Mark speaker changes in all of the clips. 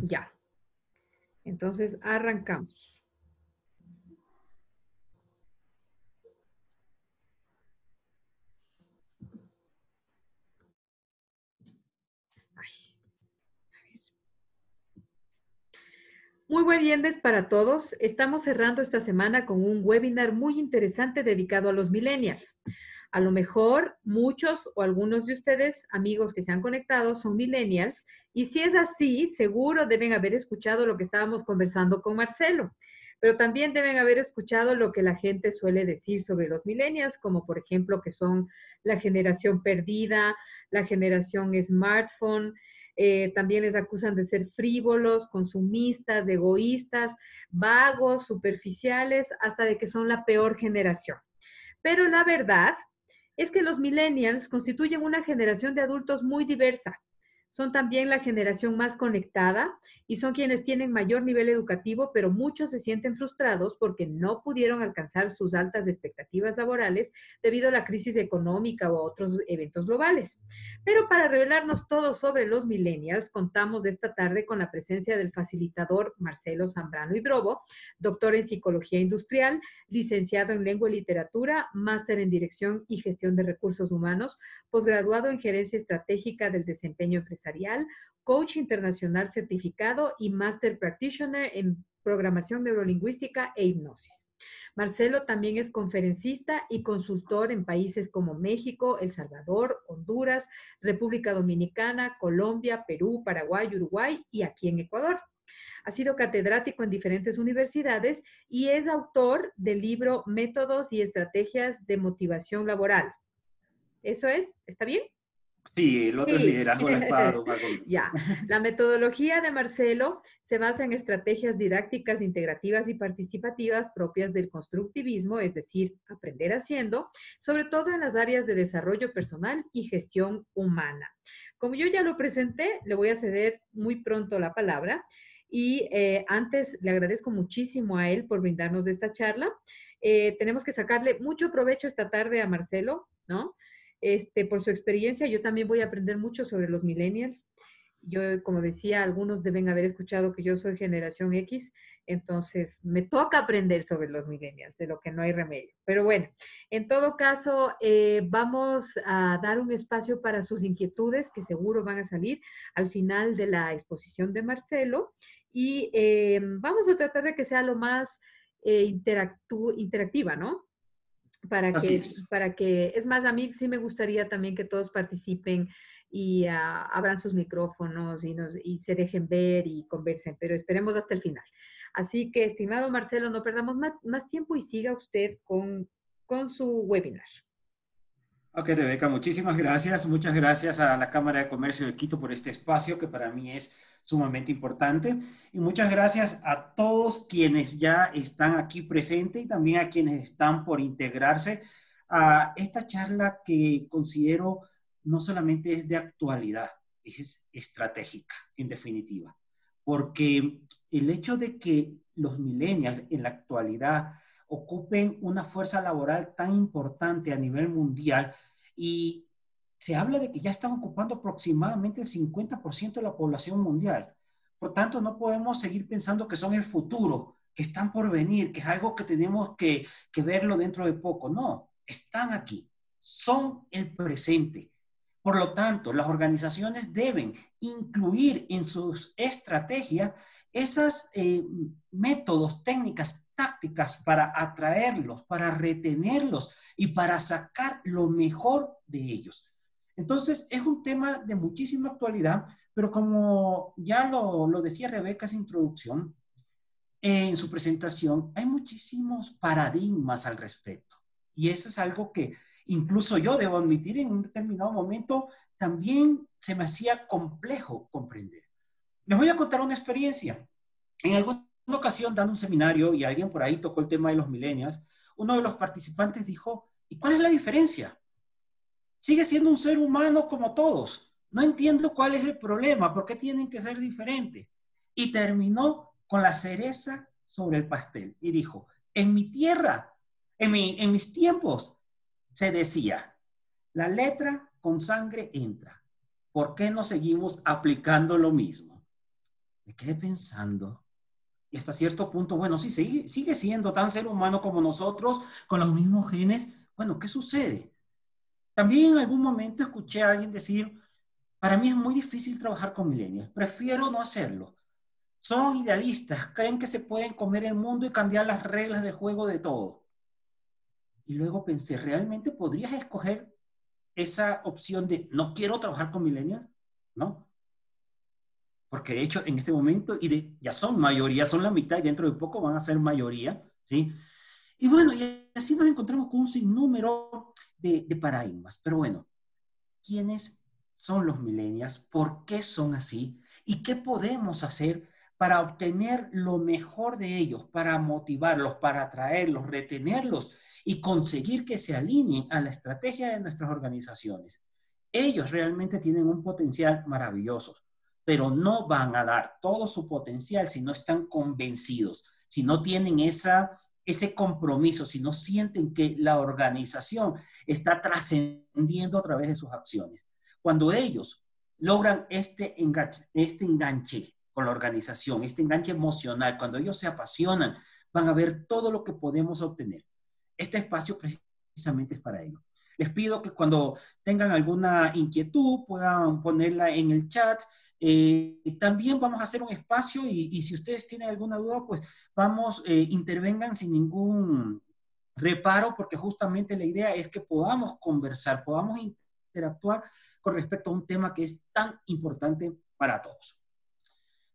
Speaker 1: Ya. Entonces, arrancamos. Muy buen viernes para todos. Estamos cerrando esta semana con un webinar muy interesante dedicado a los millennials. A lo mejor muchos o algunos de ustedes, amigos que se han conectado, son millennials, y si es así, seguro deben haber escuchado lo que estábamos conversando con Marcelo, pero también deben haber escuchado lo que la gente suele decir sobre los millennials, como por ejemplo que son la generación perdida, la generación smartphone. También les acusan de ser frívolos, consumistas, egoístas, vagos, superficiales, hasta de que son la peor generación. Pero la verdad es que los millennials constituyen una generación de adultos muy diversa. Son también la generación más conectada y son quienes tienen mayor nivel educativo, pero muchos se sienten frustrados porque no pudieron alcanzar sus altas expectativas laborales debido a la crisis económica o a otros eventos globales. Pero para revelarnos todo sobre los millennials, contamos esta tarde con la presencia del facilitador Marcelo Zambrano Hidrobo, doctor en psicología industrial, licenciado en lengua y literatura, máster en dirección y gestión de recursos humanos, posgraduado en gerencia estratégica del desempeño empresarial, coach internacional certificado y master practitioner en programación neurolingüística e hipnosis. Marcelo también es conferencista y consultor en países como México, El Salvador, Honduras, República Dominicana, Colombia, Perú, Paraguay, Uruguay y aquí en Ecuador. Ha sido catedrático en diferentes universidades y es autor del libro Métodos y Estrategias de Motivación Laboral. ¿Eso es? ¿Está bien?
Speaker 2: Sí, el otro es
Speaker 1: Sí.
Speaker 2: liderazgo, la espada de un halcón.
Speaker 1: Ya. La metodología de Marcelo se basa en estrategias didácticas, integrativas y participativas propias del constructivismo, es decir, aprender haciendo, sobre todo en las áreas de desarrollo personal y gestión humana. Como yo ya lo presenté, le voy a ceder muy pronto la palabra y antes le agradezco muchísimo a él por brindarnos de esta charla. Tenemos que sacarle mucho provecho esta tarde a Marcelo, ¿no? Por su experiencia, yo también voy a aprender mucho sobre los millennials. Yo, como decía, algunos deben haber escuchado que yo soy generación X, entonces me toca aprender sobre los millennials, de lo que no hay remedio. Pero bueno, en todo caso, vamos a dar un espacio para sus inquietudes, que seguro van a salir al final de la exposición de Marcelo, y vamos a tratar de que sea lo más interactiva, ¿no?
Speaker 2: Así es.
Speaker 1: Es más, a mí sí me gustaría también que todos participen y abran sus micrófonos y se dejen ver y conversen, pero esperemos hasta el final. Así que, estimado Marcelo, no perdamos más tiempo y siga usted con su webinar.
Speaker 2: Ok, Rebeca, muchísimas gracias. Muchas gracias a la Cámara de Comercio de Quito por este espacio que para mí es sumamente importante. Y muchas gracias a todos quienes ya están aquí presentes y también a quienes están por integrarse a esta charla que considero no solamente es de actualidad, es estratégica, en definitiva. Porque el hecho de que los millennials en la actualidad ocupen una fuerza laboral tan importante a nivel mundial y se habla de que ya están ocupando aproximadamente el 50% de la población mundial. Por tanto, no podemos seguir pensando que son el futuro, que están por venir, que es algo que tenemos que verlo dentro de poco. No, están aquí, son el presente. Por lo tanto, las organizaciones deben incluir en sus estrategias esas métodos, técnicas, tácticas para atraerlos, para retenerlos y para sacar lo mejor de ellos. Entonces, es un tema de muchísima actualidad, pero como ya lo decía Rebeca en su introducción, en su presentación, hay muchísimos paradigmas al respecto. Y eso es algo que incluso yo debo admitir en un determinado momento también se me hacía complejo comprender. Les voy a contar una experiencia. En alguna ocasión, dando un seminario y alguien por ahí tocó el tema de los millennials, uno de los participantes dijo, ¿y cuál es la diferencia? Sigue siendo un ser humano como todos. No entiendo cuál es el problema, por qué tienen que ser diferentes. Y terminó con la cereza sobre el pastel y dijo, en mi tierra, en mis tiempos, se decía, la letra con sangre entra. ¿Por qué no seguimos aplicando lo mismo? me quedé pensando, y hasta cierto punto, bueno, sí, sigue siendo tan ser humano como nosotros, con los mismos genes. Bueno, ¿qué sucede? También en algún momento escuché a alguien decir, para mí es muy difícil trabajar con millennials, prefiero no hacerlo. Son idealistas, creen que se pueden comer el mundo y cambiar las reglas de juego de todo. Y luego pensé, ¿realmente podrías escoger esa opción de no quiero trabajar con millennials? No, porque de hecho en este momento ya son mayoría, son la mitad y dentro de poco van a ser mayoría, ¿sí? Y bueno, y así nos encontramos con un sinnúmero de paradigmas. Pero bueno, ¿quiénes son los millennials? ¿Por qué son así? ¿Y qué podemos hacer para obtener lo mejor de ellos, para motivarlos, para atraerlos, retenerlos y conseguir que se alineen a la estrategia de nuestras organizaciones? Ellos realmente tienen un potencial maravilloso, pero no van a dar todo su potencial si no están convencidos, si no tienen ese compromiso, si no sienten que la organización está trascendiendo a través de sus acciones. Cuando ellos logran este enganche con la organización, este enganche emocional, cuando ellos se apasionan, van a ver todo lo que podemos obtener. Este espacio precisamente es para ello. Les pido que cuando tengan alguna inquietud puedan ponerla en el chat. También vamos a hacer un espacio y si ustedes tienen alguna duda, pues intervengan sin ningún reparo, porque justamente la idea es que podamos conversar, podamos interactuar con respecto a un tema que es tan importante para todos.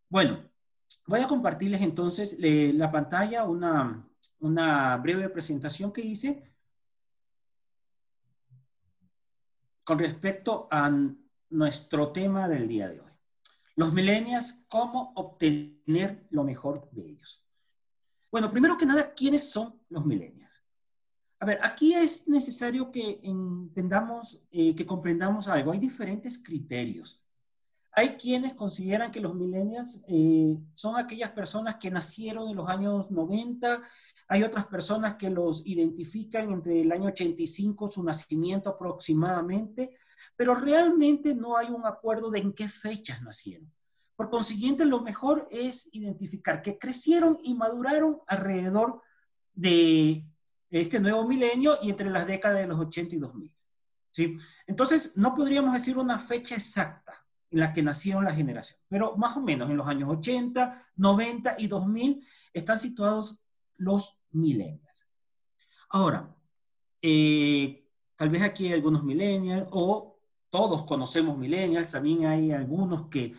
Speaker 2: Bueno, voy a compartirles entonces la pantalla, una breve presentación que hice con respecto a nuestro tema del día de hoy. Los millennials, cómo obtener lo mejor de ellos. Bueno, primero que nada, ¿quiénes son los millennials? A ver, aquí es necesario que entendamos, que comprendamos algo. Hay diferentes criterios. Hay quienes consideran que los millennials son aquellas personas que nacieron en los años 90. Hay otras personas que los identifican entre el año 85, su nacimiento aproximadamente, pero realmente no hay un acuerdo de en qué fechas nacieron. Por consiguiente, lo mejor es identificar que crecieron y maduraron alrededor de este nuevo milenio y entre las décadas de los 80 y 2000. ¿Sí? Entonces, no podríamos decir una fecha exacta en la que nacieron la generación, pero más o menos en los años 80, 90 y 2000 están situados los millennials. Ahora, tal vez aquí hay algunos millennials o todos conocemos millennials, también hay algunos que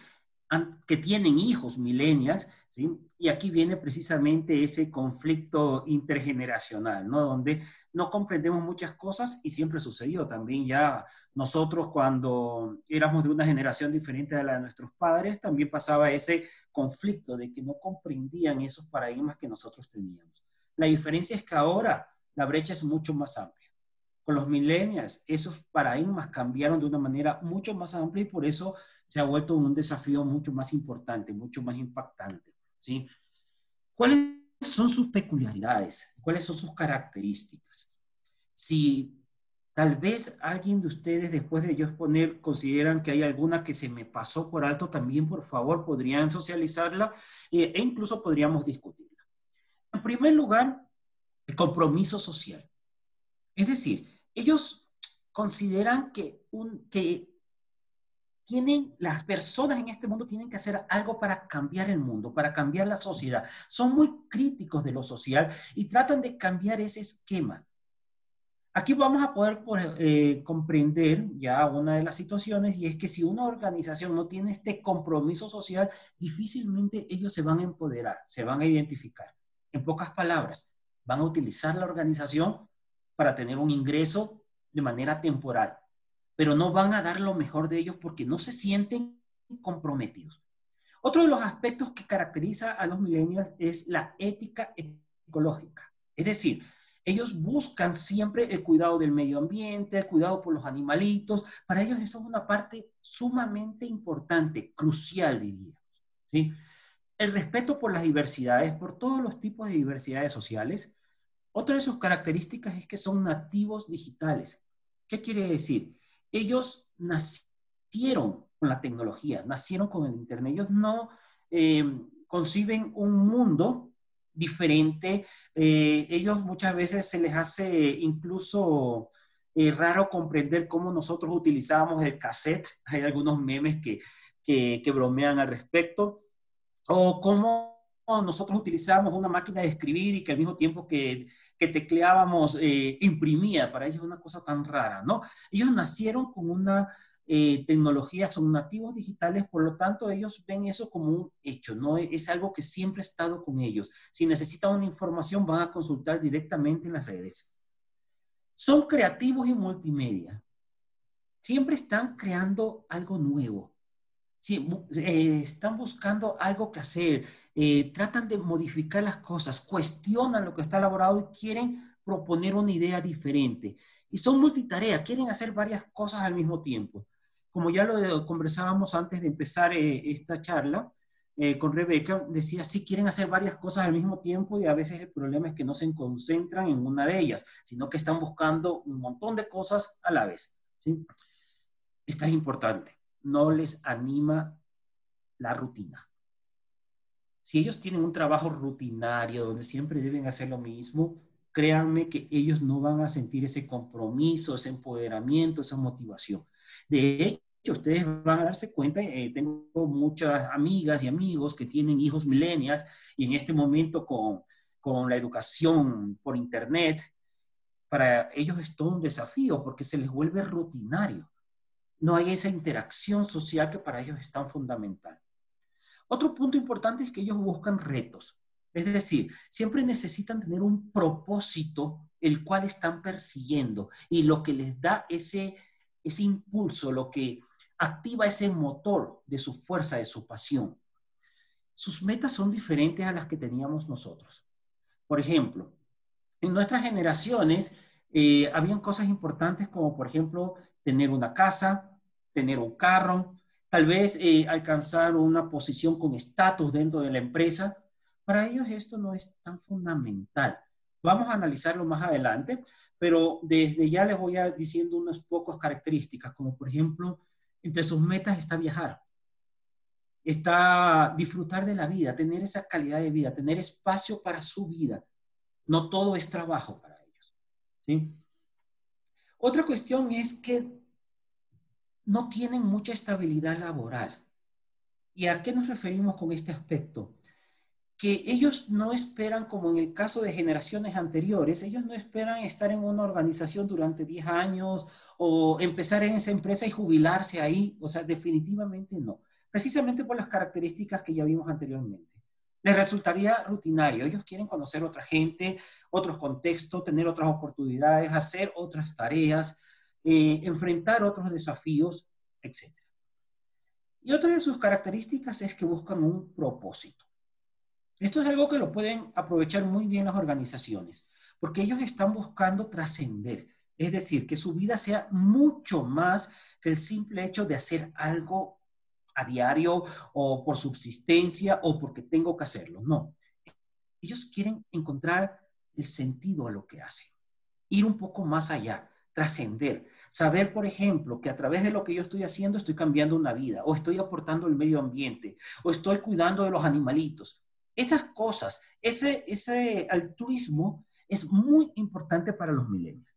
Speaker 2: tienen hijos millennials, ¿sí? Y aquí viene precisamente ese conflicto intergeneracional, ¿no? Donde no comprendemos muchas cosas y siempre sucedió. También ya nosotros cuando éramos de una generación diferente a la de nuestros padres, también pasaba ese conflicto de que no comprendían esos paradigmas que nosotros teníamos. La diferencia es que ahora la brecha es mucho más amplia. Con los millennials, esos paradigmas cambiaron de una manera mucho más amplia y por eso se ha vuelto un desafío mucho más importante, mucho más impactante, ¿sí? ¿Cuáles son sus peculiaridades? ¿Cuáles son sus características? Si tal vez alguien de ustedes, después de yo exponer, consideran que hay alguna que se me pasó por alto, también por favor podrían socializarla e incluso podríamos discutirla. En primer lugar, el compromiso social. Es decir, ellos consideran que las personas en este mundo tienen que hacer algo para cambiar el mundo, para cambiar la sociedad. Son muy críticos de lo social y tratan de cambiar ese esquema. Aquí vamos a poder comprender ya una de las situaciones y es que si una organización no tiene este compromiso social, difícilmente ellos se van a empoderar, se van a identificar. En pocas palabras, van a utilizar la organización para tener un ingreso de manera temporal, pero no van a dar lo mejor de ellos porque no se sienten comprometidos. Otro de los aspectos que caracteriza a los millennials es la ética ecológica. Es decir, ellos buscan siempre el cuidado del medio ambiente, el cuidado por los animalitos. Para ellos eso es una parte sumamente importante, crucial, diríamos, ¿sí? El respeto por las diversidades, por todos los tipos de diversidades sociales. Otra de sus características es que son nativos digitales. ¿Qué quiere decir? Ellos nacieron con la tecnología, nacieron con el Internet. Ellos no conciben un mundo diferente. Ellos muchas veces se les hace incluso raro comprender cómo nosotros utilizábamos el cassette. Hay algunos memes que bromean al respecto. O cómo nosotros utilizábamos una máquina de escribir y que al mismo tiempo que tecleábamos imprimía. Para ellos es una cosa tan rara, ¿no? Ellos nacieron con una tecnología, son nativos digitales, por lo tanto ellos ven eso como un hecho, ¿no? Es algo que siempre ha estado con ellos. Si necesitan una información van a consultar directamente en las redes. Son creativos y multimedia. Siempre están creando algo nuevo. Sí, están buscando algo que hacer, tratan de modificar las cosas, cuestionan lo que está elaborado y quieren proponer una idea diferente. Y son multitarea, quieren hacer varias cosas al mismo tiempo. Como ya lo conversábamos antes de empezar esta charla con Rebeca, decía, sí, quieren hacer varias cosas al mismo tiempo y a veces el problema es que no se concentran en una de ellas, sino que están buscando un montón de cosas a la vez. ¿Sí? Esto es importante. No les anima la rutina. Si ellos tienen un trabajo rutinario donde siempre deben hacer lo mismo, créanme que ellos no van a sentir ese compromiso, ese empoderamiento, esa motivación. De hecho, ustedes van a darse cuenta, tengo muchas amigas y amigos que tienen hijos millennials y en este momento con la educación por internet, para ellos es todo un desafío porque se les vuelve rutinario. No hay esa interacción social que para ellos es tan fundamental. Otro punto importante es que ellos buscan retos. Es decir, siempre necesitan tener un propósito el cual están persiguiendo y lo que les da ese impulso, lo que activa ese motor de su fuerza, de su pasión. Sus metas son diferentes a las que teníamos nosotros. Por ejemplo, en nuestras generaciones habían cosas importantes como, por ejemplo, tener una casa, tener un carro, tal vez alcanzar una posición con estatus dentro de la empresa. Para ellos esto no es tan fundamental. Vamos a analizarlo más adelante, pero desde ya les voy a diciendo unas pocas características, como por ejemplo, entre sus metas está viajar, está disfrutar de la vida, tener esa calidad de vida, tener espacio para su vida. No todo es trabajo para ellos. ¿Sí? Otra cuestión es que no tienen mucha estabilidad laboral. ¿Y a qué nos referimos con este aspecto? Que ellos no esperan, como en el caso de generaciones anteriores, ellos no esperan estar en una organización durante 10 años o empezar en esa empresa y jubilarse ahí. O sea, definitivamente no. Precisamente por las características que ya vimos anteriormente. Les resultaría rutinario. Ellos quieren conocer otra gente, otros contextos, tener otras oportunidades, hacer otras tareas, enfrentar otros desafíos, etc. Y otra de sus características es que buscan un propósito. Esto es algo que lo pueden aprovechar muy bien las organizaciones, porque ellos están buscando trascender, es decir, que su vida sea mucho más que el simple hecho de hacer algo a diario o por subsistencia o porque tengo que hacerlo. No, ellos quieren encontrar el sentido a lo que hacen, ir un poco más allá, trascender, saber, por ejemplo, que a través de lo que yo estoy haciendo estoy cambiando una vida, o estoy aportando al medio ambiente, o estoy cuidando de los animalitos. Esas cosas, ese altruismo es muy importante para los millennials.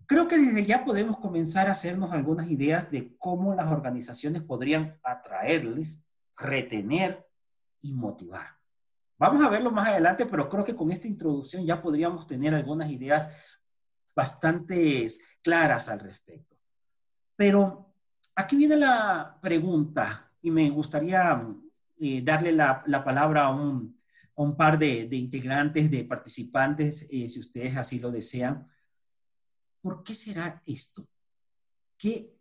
Speaker 2: Creo que desde ya podemos comenzar a hacernos algunas ideas de cómo las organizaciones podrían atraerles, retener y motivar. Vamos a verlo más adelante, pero creo que con esta introducción ya podríamos tener algunas ideas bastante claras al respecto. Pero aquí viene la pregunta y me gustaría darle la palabra a un par de integrantes, de participantes, si ustedes así lo desean. ¿Por qué será esto? ¿Qué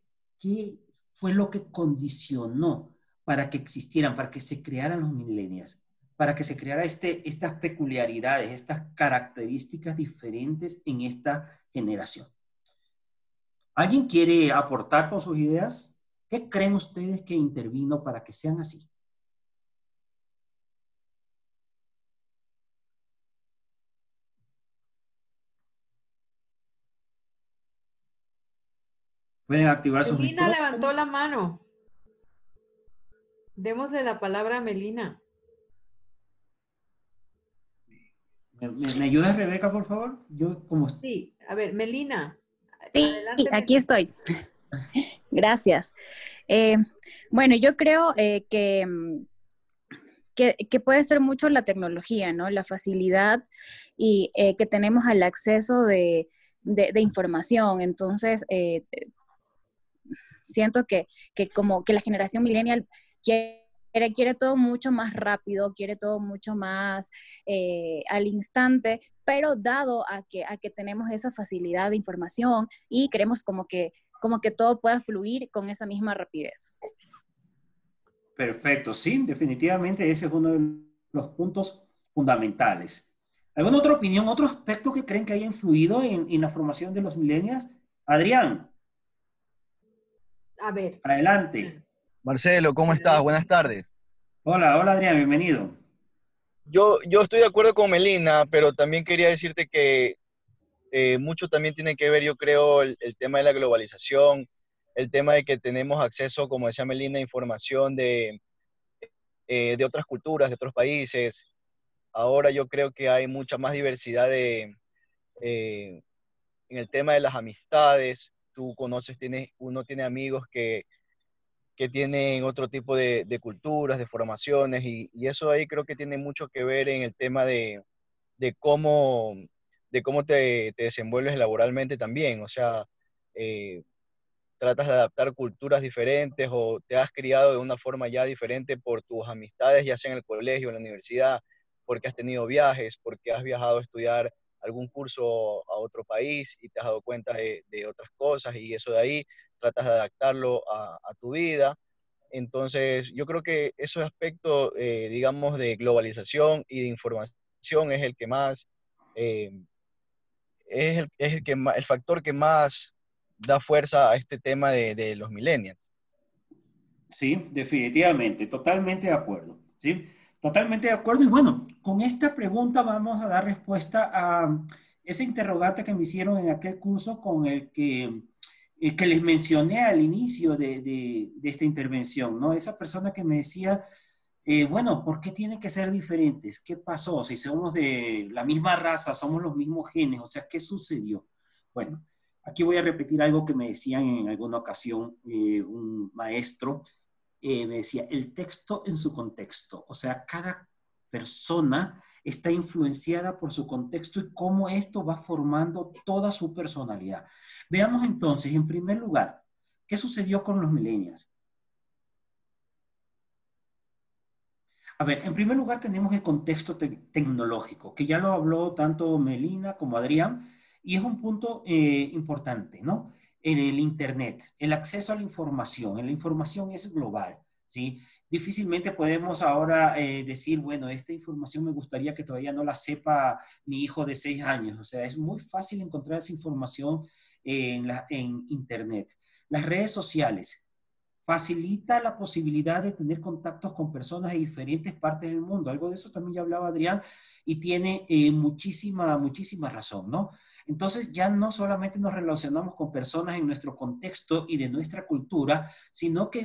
Speaker 2: fue lo que condicionó para que existieran, para que se crearan los millennials? Para que se creara estas peculiaridades, estas características diferentes en esta generación. ¿Alguien quiere aportar con sus ideas? ¿Qué creen ustedes que intervino para que sean así? Pueden activar sus
Speaker 1: Regina levantó
Speaker 2: micrófonos.
Speaker 1: la mano. Démosle la palabra a Melina.
Speaker 2: ¿Me ayudas, Rebeca, por favor? Yo como...
Speaker 1: Sí, a ver, Melina,
Speaker 3: Sí,
Speaker 1: adelante,
Speaker 3: aquí
Speaker 1: Melina.
Speaker 3: estoy. Gracias. Eh, bueno, yo creo que puede ser mucho la tecnología, ¿no? La facilidad y que tenemos al acceso de información. Entonces, siento que como que la generación millennial quiere todo mucho más rápido, quiere todo mucho más al instante, pero dado a que tenemos esa facilidad de información y queremos como que todo pueda fluir con esa misma rapidez.
Speaker 2: Perfecto, sí, definitivamente ese es uno de los puntos fundamentales. ¿Alguna otra opinión, otro aspecto que creen que haya influido en la formación de los millennials? Adrián,
Speaker 1: A ver,
Speaker 2: adelante.
Speaker 4: Marcelo, ¿cómo estás?
Speaker 1: adelante.
Speaker 4: Buenas tardes.
Speaker 2: Hola, hola Adrián, bienvenido.
Speaker 4: Yo estoy de acuerdo con Melina, pero también quería decirte que mucho también tiene que ver, yo creo, el tema de la globalización, el tema de que tenemos acceso, como decía Melina, a información de otras culturas, de otros países. Ahora yo creo que hay mucha más diversidad eh, en el tema de las amistades. Tú conoces, uno tiene amigos que tienen otro tipo de culturas, de formaciones, y eso ahí creo que tiene mucho que ver en el tema de cómo, de cómo te desenvuelves laboralmente también. O sea, eh, tratas de adaptar culturas diferentes o te has criado de una forma ya diferente por tus amistades, ya sea en el colegio, en la universidad, porque has tenido viajes, porque has viajado a estudiar algún curso a otro país y te has dado cuenta de otras cosas y eso de ahí tratas de adaptarlo a tu vida. Entonces, yo creo que esos aspectos, digamos, de globalización y de información es el que más, eh, es el que el factor que más da fuerza a este tema de los millennials.
Speaker 2: Sí, definitivamente, totalmente de acuerdo, ¿sí? Totalmente de acuerdo. Y bueno, con esta pregunta vamos a dar respuesta a ese interrogante que me hicieron en aquel curso con el que les mencioné al inicio de esta intervención, ¿no? Esa persona que me decía, bueno, ¿por qué tienen que ser diferentes? ¿Qué pasó? Si somos de la misma raza, somos los mismos genes, o sea, ¿qué sucedió? Bueno, aquí voy a repetir algo que me decían en alguna ocasión un maestro me decía, el texto en su contexto, o sea, cada persona está influenciada por su contexto y cómo esto va formando toda su personalidad. Veamos entonces, en primer lugar, ¿qué sucedió con los millennials? A ver, en primer lugar tenemos el contexto tecnológico, que ya lo habló tanto Melina como Adrián, y es un punto importante, ¿no? En el Internet, el acceso a la información es global, ¿sí? Difícilmente podemos ahora decir, bueno, esta información me gustaría que todavía no la sepa mi hijo de 6 años, o sea, es muy fácil encontrar esa información en Internet. Las redes sociales, facilita la posibilidad de tener contactos con personas de diferentes partes del mundo. Algo de eso también ya hablaba Adrián y tiene muchísima razón, ¿no? Entonces ya no solamente nos relacionamos con personas en nuestro contexto y de nuestra cultura, sino que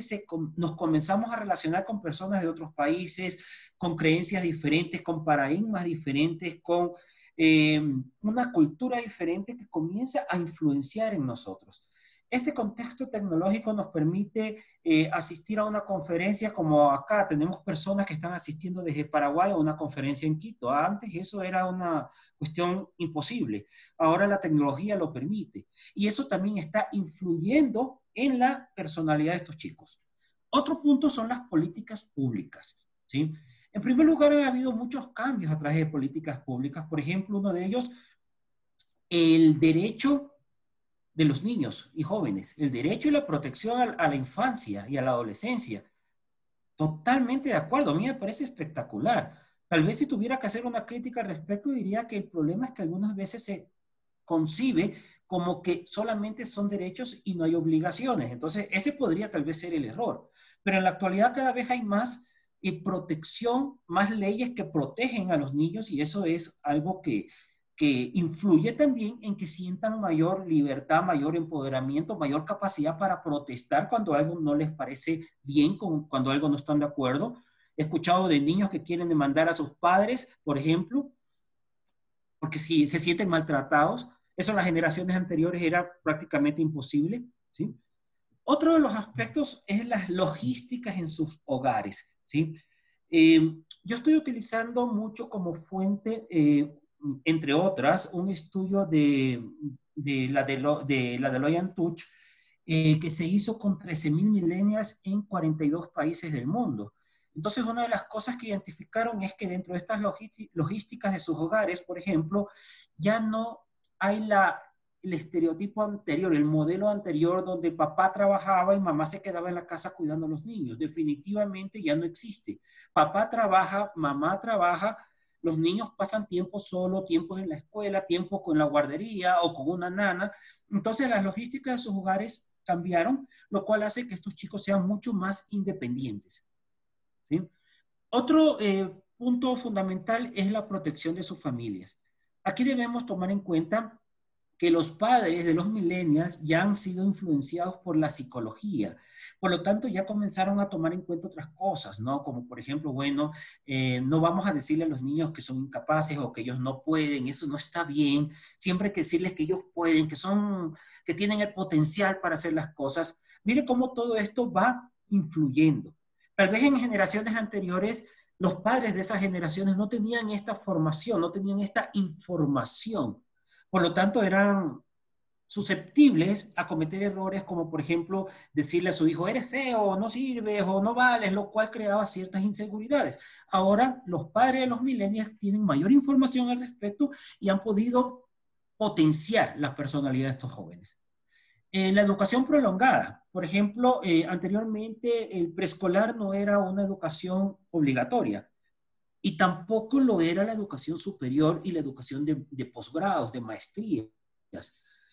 Speaker 2: nos comenzamos a relacionar con personas de otros países, con creencias diferentes, con paradigmas diferentes, con una cultura diferente que comienza a influenciar en nosotros. Este contexto tecnológico nos permite asistir a una conferencia como acá. Tenemos personas que están asistiendo desde Paraguay a una conferencia en Quito. Antes eso era una cuestión imposible. Ahora la tecnología lo permite. Y eso también está influyendo en la personalidad de estos chicos. Otro punto son las políticas públicas, ¿sí? En primer lugar, ha habido muchos cambios a través de políticas públicas. Por ejemplo, uno de ellos, el derecho de los niños y jóvenes, el derecho y la protección a la infancia y a la adolescencia. Totalmente de acuerdo, a mí me parece espectacular. Tal vez si tuviera que hacer una crítica al respecto, diría que el problema es que algunas veces se concibe como que solamente son derechos y no hay obligaciones. Entonces, ese podría tal vez ser el error. Pero en la actualidad cada vez hay más protección, más leyes que protegen a los niños y eso es algo que que influye también en que sientan mayor libertad, mayor empoderamiento, mayor capacidad para protestar cuando algo no les parece bien, cuando algo no están de acuerdo. He escuchado de niños que quieren demandar a sus padres, por ejemplo, porque si se sienten maltratados. Eso en las generaciones anteriores era prácticamente imposible, ¿sí? Otro de los aspectos es las logísticas en sus hogares, ¿sí? Yo estoy utilizando mucho como fuente, entre otras, un estudio de la Deloitte Touch, que se hizo con 13.000 millennials en 42 países del mundo. Entonces, una de las cosas que identificaron es que dentro de estas logísticas de sus hogares, por ejemplo, ya no hay el estereotipo anterior, el modelo anterior donde papá trabajaba y mamá se quedaba en la casa cuidando a los niños. Definitivamente ya no existe. Papá trabaja, mamá trabaja, los niños pasan tiempo solo, tiempos en la escuela, tiempo con la guardería o con una nana. Entonces las logísticas de sus hogares cambiaron, lo cual hace que estos chicos sean mucho más independientes, ¿sí? Otro punto fundamental es la protección de sus familias. Aquí debemos tomar en cuenta que los padres de los millennials ya han sido influenciados por la psicología. Por lo tanto, ya comenzaron a tomar en cuenta otras cosas, ¿no? Como por ejemplo, bueno, no vamos a decirle a los niños que son incapaces o que ellos no pueden, eso no está bien. Siempre hay que decirles que ellos pueden, que tienen el potencial para hacer las cosas. Mire cómo todo esto va influyendo. Tal vez en generaciones anteriores, los padres de esas generaciones no tenían esta formación, no tenían esta información. Por lo tanto, eran susceptibles a cometer errores como, por ejemplo, decirle a su hijo, eres feo, no sirves o no vales, lo cual creaba ciertas inseguridades. Ahora, los padres de los millennials tienen mayor información al respecto y han podido potenciar la personalidad de estos jóvenes. La educación prolongada. Por ejemplo, anteriormente el preescolar no era una educación obligatoria. Y tampoco lo era la educación superior y la educación de posgrados, de maestrías.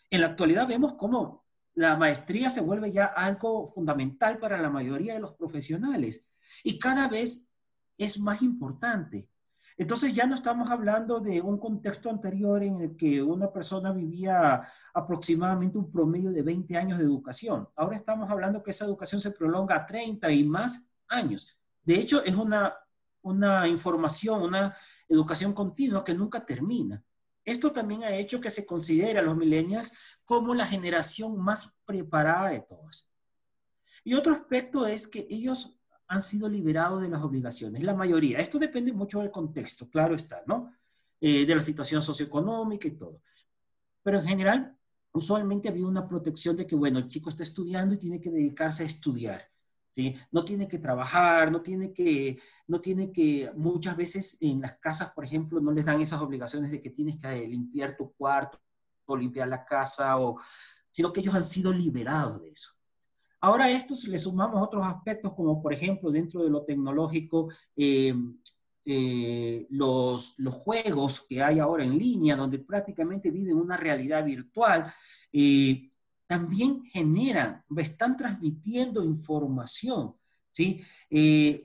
Speaker 2: En la actualidad vemos cómo la maestría se vuelve ya algo fundamental para la mayoría de los profesionales y cada vez es más importante. Entonces ya no estamos hablando de un contexto anterior en el que una persona vivía aproximadamente un promedio de 20 años de educación. Ahora estamos hablando que esa educación se prolonga a 30 y más años. De hecho, es una información, una educación continua que nunca termina. Esto también ha hecho que se considere a los millennials como la generación más preparada de todas. Y otro aspecto es que ellos han sido liberados de las obligaciones, la mayoría. Esto depende mucho del contexto, claro está, ¿no? De la situación socioeconómica y todo. Pero en general, usualmente ha habido una protección de que, bueno, el chico está estudiando y tiene que dedicarse a estudiar. ¿Sí? No tiene que trabajar, no tiene que, muchas veces en las casas, por ejemplo, no les dan esas obligaciones de que tienes que limpiar tu cuarto o limpiar la casa, sino que ellos han sido liberados de eso. Ahora a esto le sumamos otros aspectos, como por ejemplo, dentro de lo tecnológico, los juegos que hay ahora en línea, donde prácticamente viven una realidad virtual, también están transmitiendo información, ¿sí?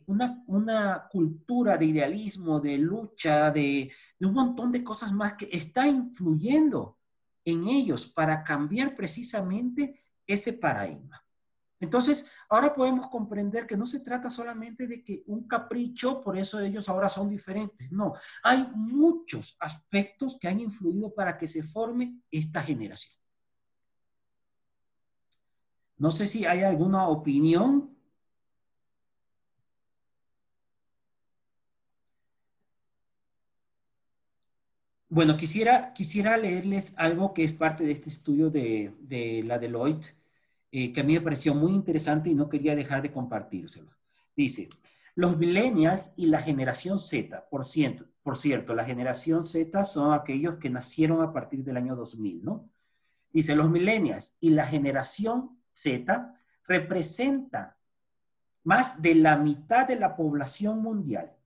Speaker 2: Una cultura de idealismo, de lucha, de un montón de cosas más que está influyendo en ellos para cambiar precisamente ese paradigma. Entonces, ahora podemos comprender que no se trata solamente de que un capricho, por eso ellos ahora son diferentes. No, hay muchos aspectos que han influido para que se forme esta generación. No sé si hay alguna opinión. Bueno, quisiera leerles algo que es parte de este estudio de la Deloitte, que a mí me pareció muy interesante y no quería dejar de compartírselo. Dice, los millennials y la generación Z, por cierto, la generación Z son aquellos que nacieron a partir del año 2000, ¿no? Dice, los millennials y la generación Z representan más de la mitad de la población mundial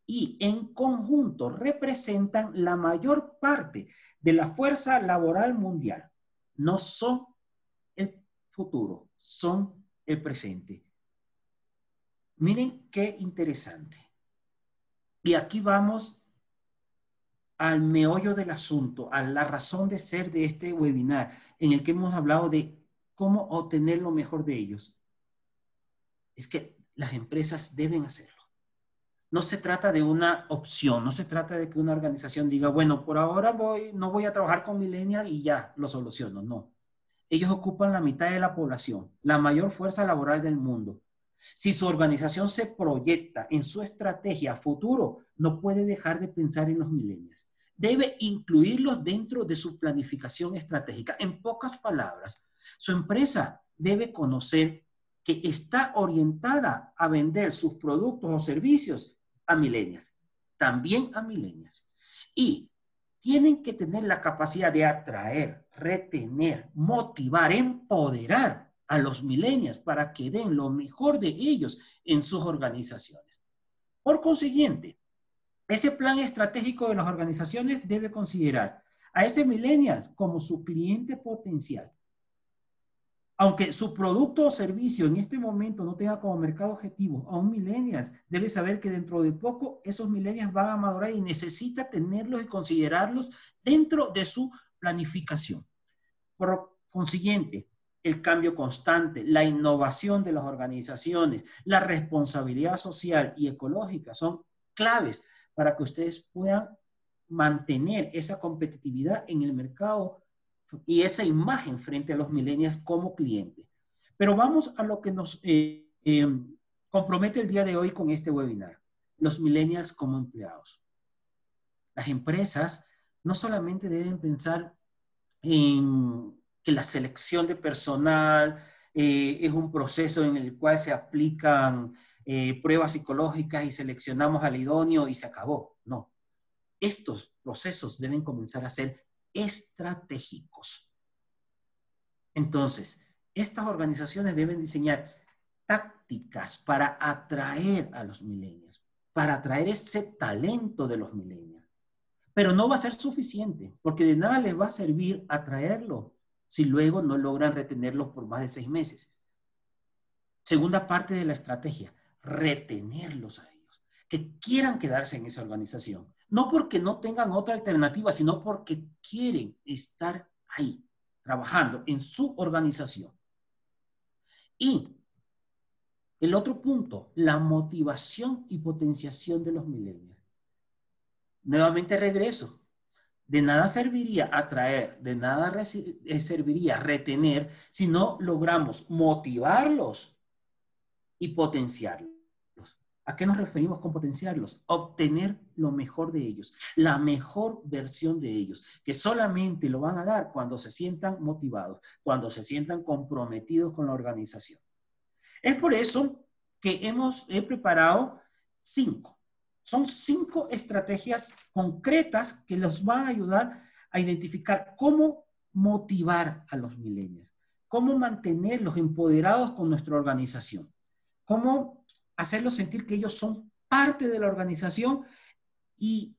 Speaker 2: y en conjunto representan la mayor parte de la fuerza laboral mundial. No son el futuro, son el presente. Miren qué interesante. Y aquí vamos al meollo del asunto, a la razón de ser de este webinar, en el que hemos hablado de cómo obtener lo mejor de ellos. Es que las empresas deben hacerlo. No se trata de una opción, no se trata de que una organización diga, bueno, por ahora no voy a trabajar con millennials y ya lo soluciono. No. Ellos ocupan la mitad de la población, la mayor fuerza laboral del mundo. Si su organización se proyecta en su estrategia a futuro, no puede dejar de pensar en los millennials. Debe incluirlos dentro de su planificación estratégica. En pocas palabras, su empresa debe conocer que está orientada a vender sus productos o servicios a millennials, también a millennials. Y tienen que tener la capacidad de atraer, retener, motivar, empoderar a los millennials para que den lo mejor de ellos en sus organizaciones. Por consiguiente, ese plan estratégico de las organizaciones debe considerar a ese millennials como su cliente potencial. Aunque su producto o servicio en este momento no tenga como mercado objetivo a un millennials, debe saber que dentro de poco esos millennials van a madurar y necesita tenerlos y considerarlos dentro de su planificación. Por consiguiente, el cambio constante, la innovación de las organizaciones, la responsabilidad social y ecológica son claves para que ustedes puedan mantener esa competitividad en el mercado y esa imagen frente a los millennials como cliente. Pero vamos a lo que nos compromete el día de hoy con este webinar. Los millennials como empleados. Las empresas no solamente deben pensar en que la selección de personal es un proceso en el cual se aplican pruebas psicológicas y seleccionamos al idóneo y se acabó. No. Estos procesos deben comenzar a ser estratégicos. Entonces, estas organizaciones deben diseñar tácticas para atraer a los millennials, para atraer ese talento de los millennials. Pero no va a ser suficiente, porque de nada les va a servir atraerlo si luego no logran retenerlos por más de 6 meses. Segunda parte de la estrategia, retenerlos a ellos, que quieran quedarse en esa organización. No porque no tengan otra alternativa, sino porque quieren estar ahí, trabajando en su organización. Y el otro punto, la motivación y potenciación de los millennials. Nuevamente regreso. De nada serviría atraer, de nada serviría retener si no logramos motivarlos y potenciarlos. ¿A qué nos referimos con potenciarlos? Obtener lo mejor de ellos, la mejor versión de ellos, que solamente lo van a dar cuando se sientan motivados, cuando se sientan comprometidos con la organización. Es por eso que he preparado 5. Son 5 estrategias concretas que los van a ayudar a identificar cómo motivar a los millennials, cómo mantenerlos empoderados con nuestra organización, cómo hacerlos sentir que ellos son parte de la organización y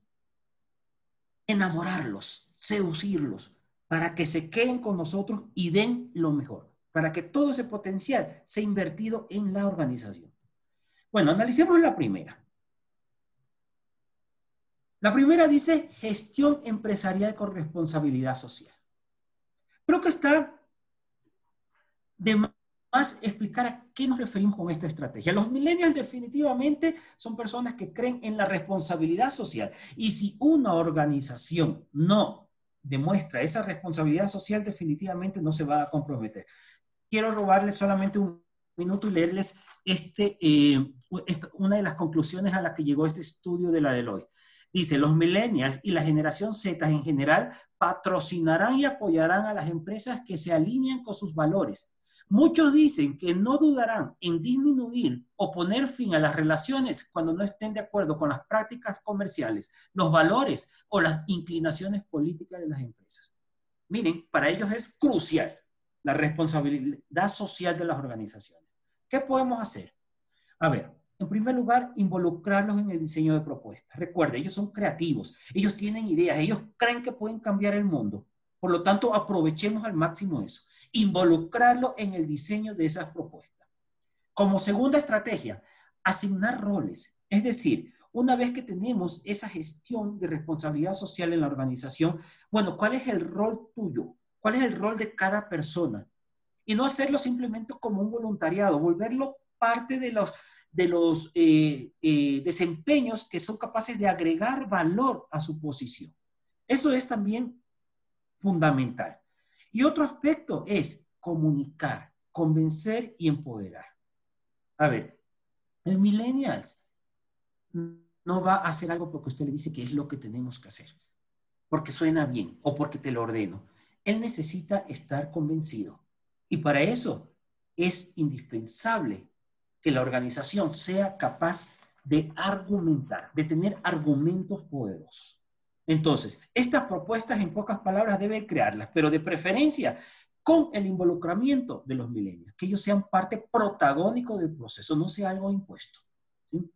Speaker 2: enamorarlos, seducirlos, para que se queden con nosotros y den lo mejor, para que todo ese potencial sea invertido en la organización. Bueno, analicemos la primera. La primera dice gestión empresarial con responsabilidad social. Creo que está de más explicar a qué nos referimos con esta estrategia. Los millennials definitivamente son personas que creen en la responsabilidad social. Y si una organización no demuestra esa responsabilidad social, definitivamente no se va a comprometer. Quiero robarles solamente un minuto y leerles una de las conclusiones a las que llegó este estudio de la Deloitte. Dice, los millennials y la generación Z en general patrocinarán y apoyarán a las empresas que se alinean con sus valores. Muchos dicen que no dudarán en disminuir o poner fin a las relaciones cuando no estén de acuerdo con las prácticas comerciales, los valores o las inclinaciones políticas de las empresas. Miren, para ellos es crucial la responsabilidad social de las organizaciones. ¿Qué podemos hacer? A ver, en primer lugar, involucrarlos en el diseño de propuestas. Recuerden, ellos son creativos, ellos tienen ideas, ellos creen que pueden cambiar el mundo. Por lo tanto, aprovechemos al máximo eso. Involucrarlo en el diseño de esas propuestas. Como segunda estrategia, asignar roles. Es decir, una vez que tenemos esa gestión de responsabilidad social en la organización, bueno, ¿cuál es el rol tuyo? ¿Cuál es el rol de cada persona? Y no hacerlo simplemente como un voluntariado, volverlo parte de los desempeños que son capaces de agregar valor a su posición. Eso es también fundamental. Y otro aspecto es comunicar, convencer y empoderar. A ver, el millennials no va a hacer algo porque usted le dice que es lo que tenemos que hacer, porque suena bien o porque te lo ordeno. Él necesita estar convencido. Y para eso es indispensable que la organización sea capaz de argumentar, de tener argumentos poderosos. Entonces, estas propuestas en pocas palabras deben crearlas, pero de preferencia con el involucramiento de los millennials, que ellos sean parte protagónico del proceso, no sea algo impuesto. ¿Sí?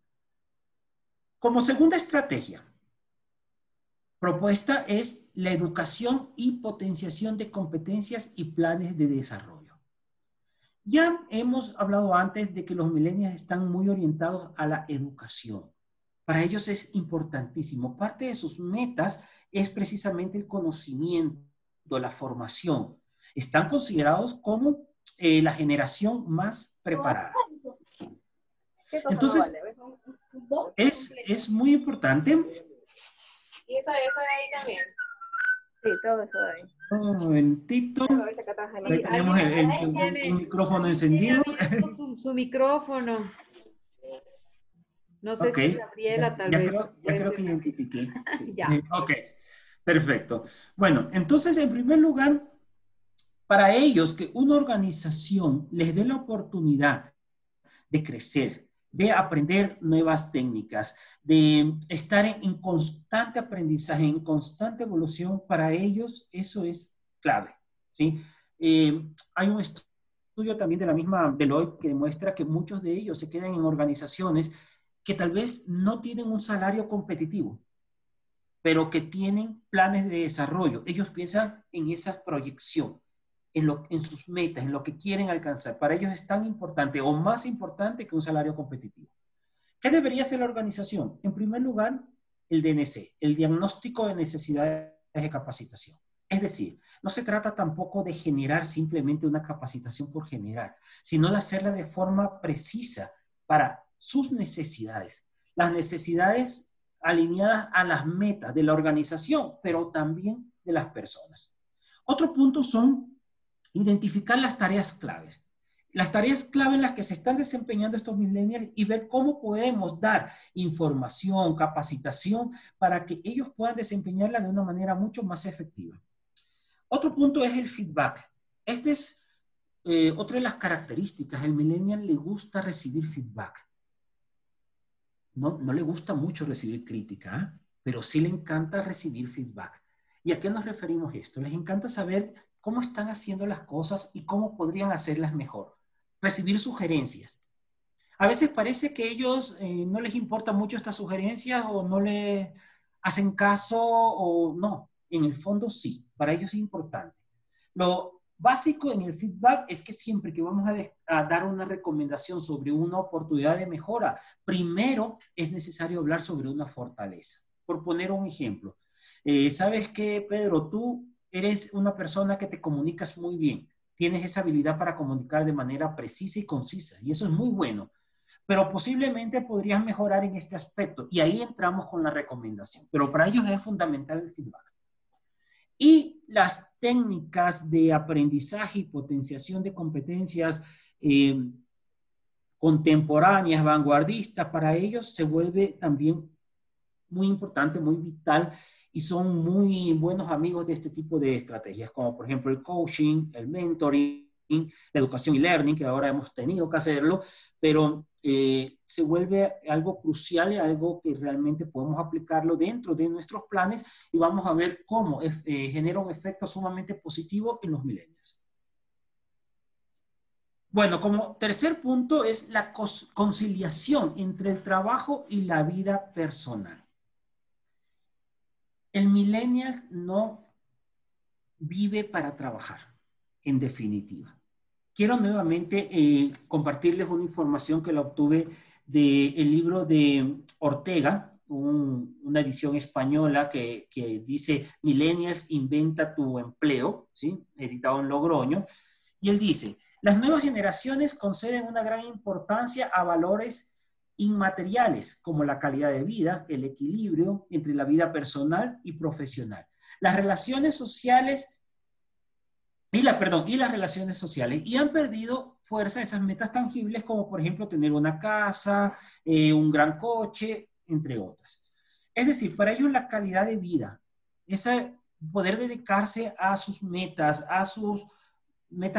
Speaker 2: Como segunda estrategia, propuesta es la educación y potenciación de competencias y planes de desarrollo. Ya hemos hablado antes de que los millennials están muy orientados a la educación. Para ellos es importantísimo. Parte de sus metas es precisamente el conocimiento, la formación. Están considerados como la generación más preparada. Entonces, es muy importante.
Speaker 5: Y eso de ahí también. Sí, todo eso de ahí.
Speaker 2: Un momentito. Ahí tenemos el micrófono encendido.
Speaker 1: Su micrófono. No sé si Gabriela tal vez.
Speaker 2: Ya creo que identifiqué. Sí.
Speaker 1: Ya.
Speaker 2: Ok, perfecto. Bueno, entonces, en primer lugar, para ellos que una organización les dé la oportunidad de crecer, de aprender nuevas técnicas, de estar en constante aprendizaje, en constante evolución, para ellos eso es clave, ¿sí? Hay un estudio también de la misma Deloitte que demuestra que muchos de ellos se quedan en organizaciones que tal vez no tienen un salario competitivo, pero que tienen planes de desarrollo. Ellos piensan en esa proyección, en sus metas, en lo que quieren alcanzar. Para ellos es tan importante o más importante que un salario competitivo. ¿Qué debería hacer la organización? En primer lugar, el DNC, el diagnóstico de necesidades de capacitación. Es decir, no se trata tampoco de generar simplemente una capacitación por generar, sino de hacerla de forma precisa para sus necesidades. Las necesidades alineadas a las metas de la organización, pero también de las personas. Otro punto son identificar las tareas claves. Las tareas clave en las que se están desempeñando estos millennials y ver cómo podemos dar información, capacitación para que ellos puedan desempeñarla de una manera mucho más efectiva. Otro punto es el feedback. Este es otra de las características. El millennial le gusta recibir feedback. No le gusta mucho recibir crítica, ¿eh? Pero sí le encanta recibir feedback. ¿Y a qué nos referimos esto? Les encanta saber cómo están haciendo las cosas y cómo podrían hacerlas mejor. Recibir sugerencias. A veces parece que ellos no les importa mucho estas sugerencias o no les hacen caso o no. En el fondo sí, para ellos es importante. Lo básico en el feedback es que siempre que vamos a dar una recomendación sobre una oportunidad de mejora, primero es necesario hablar sobre una fortaleza. Por poner un ejemplo, ¿sabes qué, Pedro? Tú eres una persona que te comunicas muy bien. Tienes esa habilidad para comunicar de manera precisa y concisa, y eso es muy bueno. Pero posiblemente podrías mejorar en este aspecto, y ahí entramos con la recomendación. Pero para ellos es fundamental el feedback. Y las técnicas de aprendizaje y potenciación de competencias contemporáneas, vanguardistas, para ellos se vuelve también muy importante, muy vital, y son muy buenos amigos de este tipo de estrategias, como por ejemplo el coaching, el mentoring, la educación y learning, que ahora hemos tenido que hacerlo, pero se vuelve algo crucial y algo que realmente podemos aplicarlo dentro de nuestros planes y vamos a ver cómo genera un efecto sumamente positivo en los millennials. Bueno, como tercer punto es la conciliación entre el trabajo y la vida personal. El millennial no vive para trabajar, en definitiva. Quiero nuevamente compartirles una información que la obtuve del libro de Ortega, una edición española que dice Millennials inventa tu empleo, ¿sí? Editado en Logroño. Y él dice, las nuevas generaciones conceden una gran importancia a valores inmateriales como la calidad de vida, el equilibrio entre la vida personal y profesional. Las relaciones sociales y las relaciones sociales, y han perdido fuerza esas metas tangibles como por ejemplo tener una casa, un gran coche, entre otras. Es decir, para ellos la calidad de vida, ese poder dedicarse a sus metas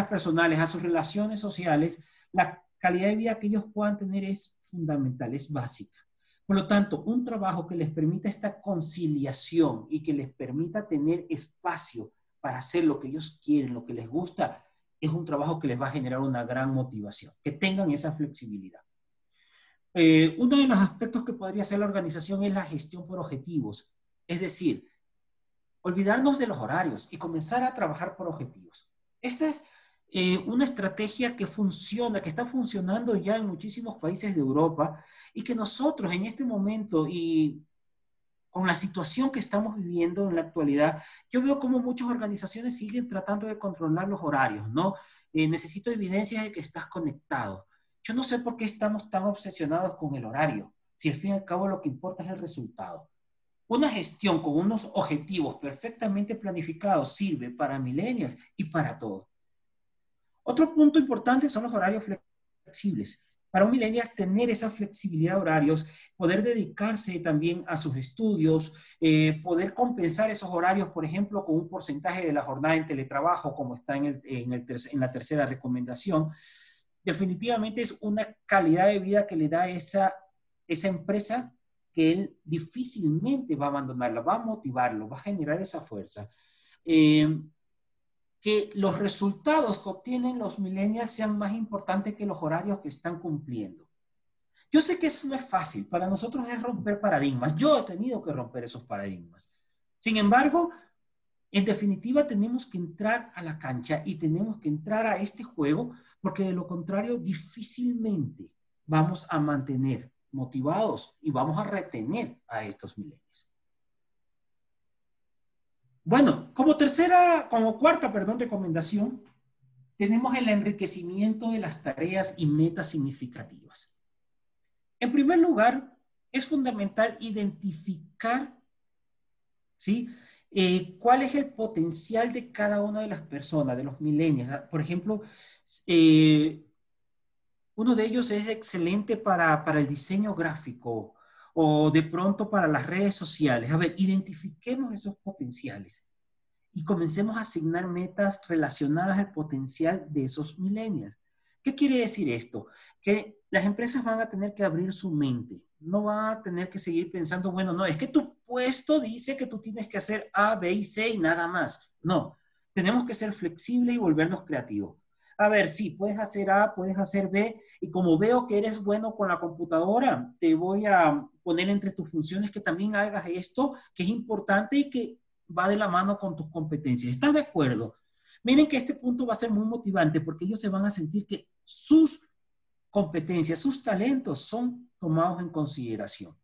Speaker 2: personales, a sus relaciones sociales, la calidad de vida que ellos puedan tener es fundamental, es básica. Por lo tanto, un trabajo que les permita esta conciliación y que les permita tener espacio para hacer lo que ellos quieren, lo que les gusta, es un trabajo que les va a generar una gran motivación, que tengan esa flexibilidad. Uno de los aspectos que podría hacer la organización es la gestión por objetivos, es decir, olvidarnos de los horarios y comenzar a trabajar por objetivos. Esta es una estrategia que funciona, que está funcionando ya en muchísimos países de Europa y que nosotros en este momento y con la situación que estamos viviendo en la actualidad, yo veo como muchas organizaciones siguen tratando de controlar los horarios, ¿no? Necesito evidencia de que estás conectado. Yo no sé por qué estamos tan obsesionados con el horario, si al fin y al cabo lo que importa es el resultado. Una gestión con unos objetivos perfectamente planificados sirve para millennials y para todos. Otro punto importante son los horarios flexibles. Para un millennial tener esa flexibilidad de horarios, poder dedicarse también a sus estudios, poder compensar esos horarios, por ejemplo, con un porcentaje de la jornada en teletrabajo, como está en la tercera recomendación, definitivamente es una calidad de vida que le da esa empresa que él difícilmente va a abandonarla, va a motivarlo, va a generar esa fuerza. Que los resultados que obtienen los millennials sean más importantes que los horarios que están cumpliendo. Yo sé que eso no es fácil, para nosotros es romper paradigmas. Yo he tenido que romper esos paradigmas. Sin embargo, en definitiva tenemos que entrar a la cancha y tenemos que entrar a este juego, porque de lo contrario difícilmente vamos a mantener motivados y vamos a retener a estos millennials. Bueno, como cuarta recomendación, tenemos el enriquecimiento de las tareas y metas significativas. En primer lugar, es fundamental identificar, ¿sí? ¿Cuál es el potencial de cada una de las personas, de los millennials? Por ejemplo, uno de ellos es excelente para el diseño gráfico o de pronto para las redes sociales. A ver, identifiquemos esos potenciales y comencemos a asignar metas relacionadas al potencial de esos millennials. ¿Qué quiere decir esto? Que las empresas van a tener que abrir su mente. No van a tener que seguir pensando, bueno, no, es que tu puesto dice que tú tienes que hacer A, B y C y nada más. No, tenemos que ser flexibles y volvernos creativos. A ver, sí, puedes hacer A, puedes hacer B, y como veo que eres bueno con la computadora, te voy a poner entre tus funciones que también hagas esto, que es importante y que va de la mano con tus competencias. ¿Estás de acuerdo? Miren que este punto va a ser muy motivante porque ellos se van a sentir que sus competencias, sus talentos son tomados en consideración.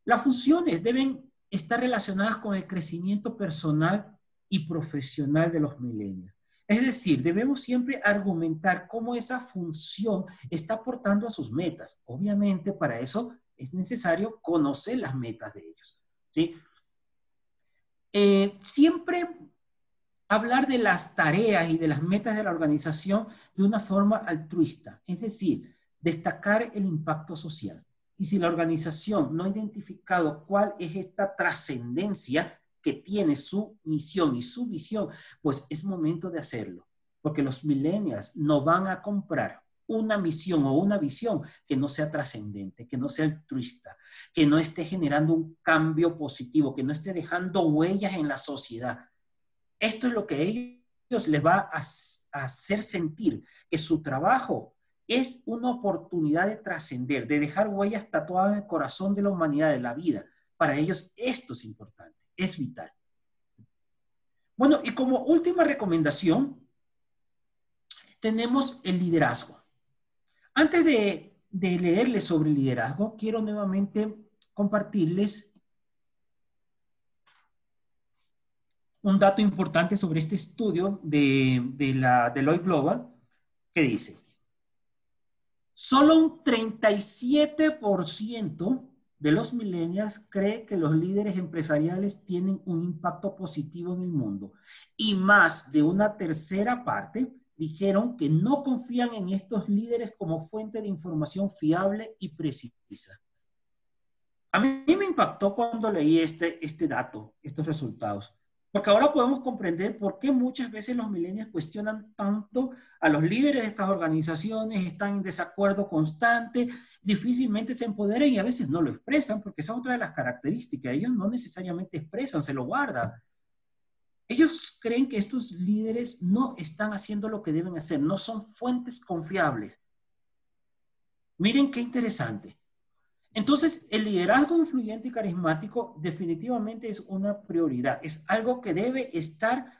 Speaker 2: Las funciones deben estar relacionadas con el crecimiento personal y profesional de los millennials. Es decir, debemos siempre argumentar cómo esa función está aportando a sus metas. Obviamente, para eso es necesario conocer las metas de ellos, ¿sí? Siempre hablar de las tareas y de las metas de la organización de una forma altruista, es decir, destacar el impacto social. Y si la organización no ha identificado cuál es esta trascendencia que tiene su misión y su visión, pues es momento de hacerlo, porque los millennials no van a comprar una misión o una visión que no sea trascendente, que no sea altruista, que no esté generando un cambio positivo, que no esté dejando huellas en la sociedad. Esto es lo que a ellos les va a hacer sentir que su trabajo es una oportunidad de trascender, de dejar huellas tatuadas en el corazón de la humanidad, de la vida. Para ellos esto es importante, es vital. Bueno, y como última recomendación, tenemos el liderazgo. Antes de de leerles sobre liderazgo, quiero nuevamente compartirles un dato importante sobre este estudio de la Deloitte Global, que dice, solo un 37% de los millennials cree que los líderes empresariales tienen un impacto positivo en el mundo. Y más de una tercera parte dijeron que no confían en estos líderes como fuente de información fiable y precisa. A mí me impactó cuando leí este dato, estos resultados. Porque ahora podemos comprender por qué muchas veces los millennials cuestionan tanto a los líderes de estas organizaciones, están en desacuerdo constante, difícilmente se empoderan y a veces no lo expresan, porque esa es otra de las características. Ellos no necesariamente expresan, se lo guardan. Ellos creen que estos líderes no están haciendo lo que deben hacer, no son fuentes confiables. Miren qué interesante. Entonces, el liderazgo influyente y carismático definitivamente es una prioridad. Es algo que debe estar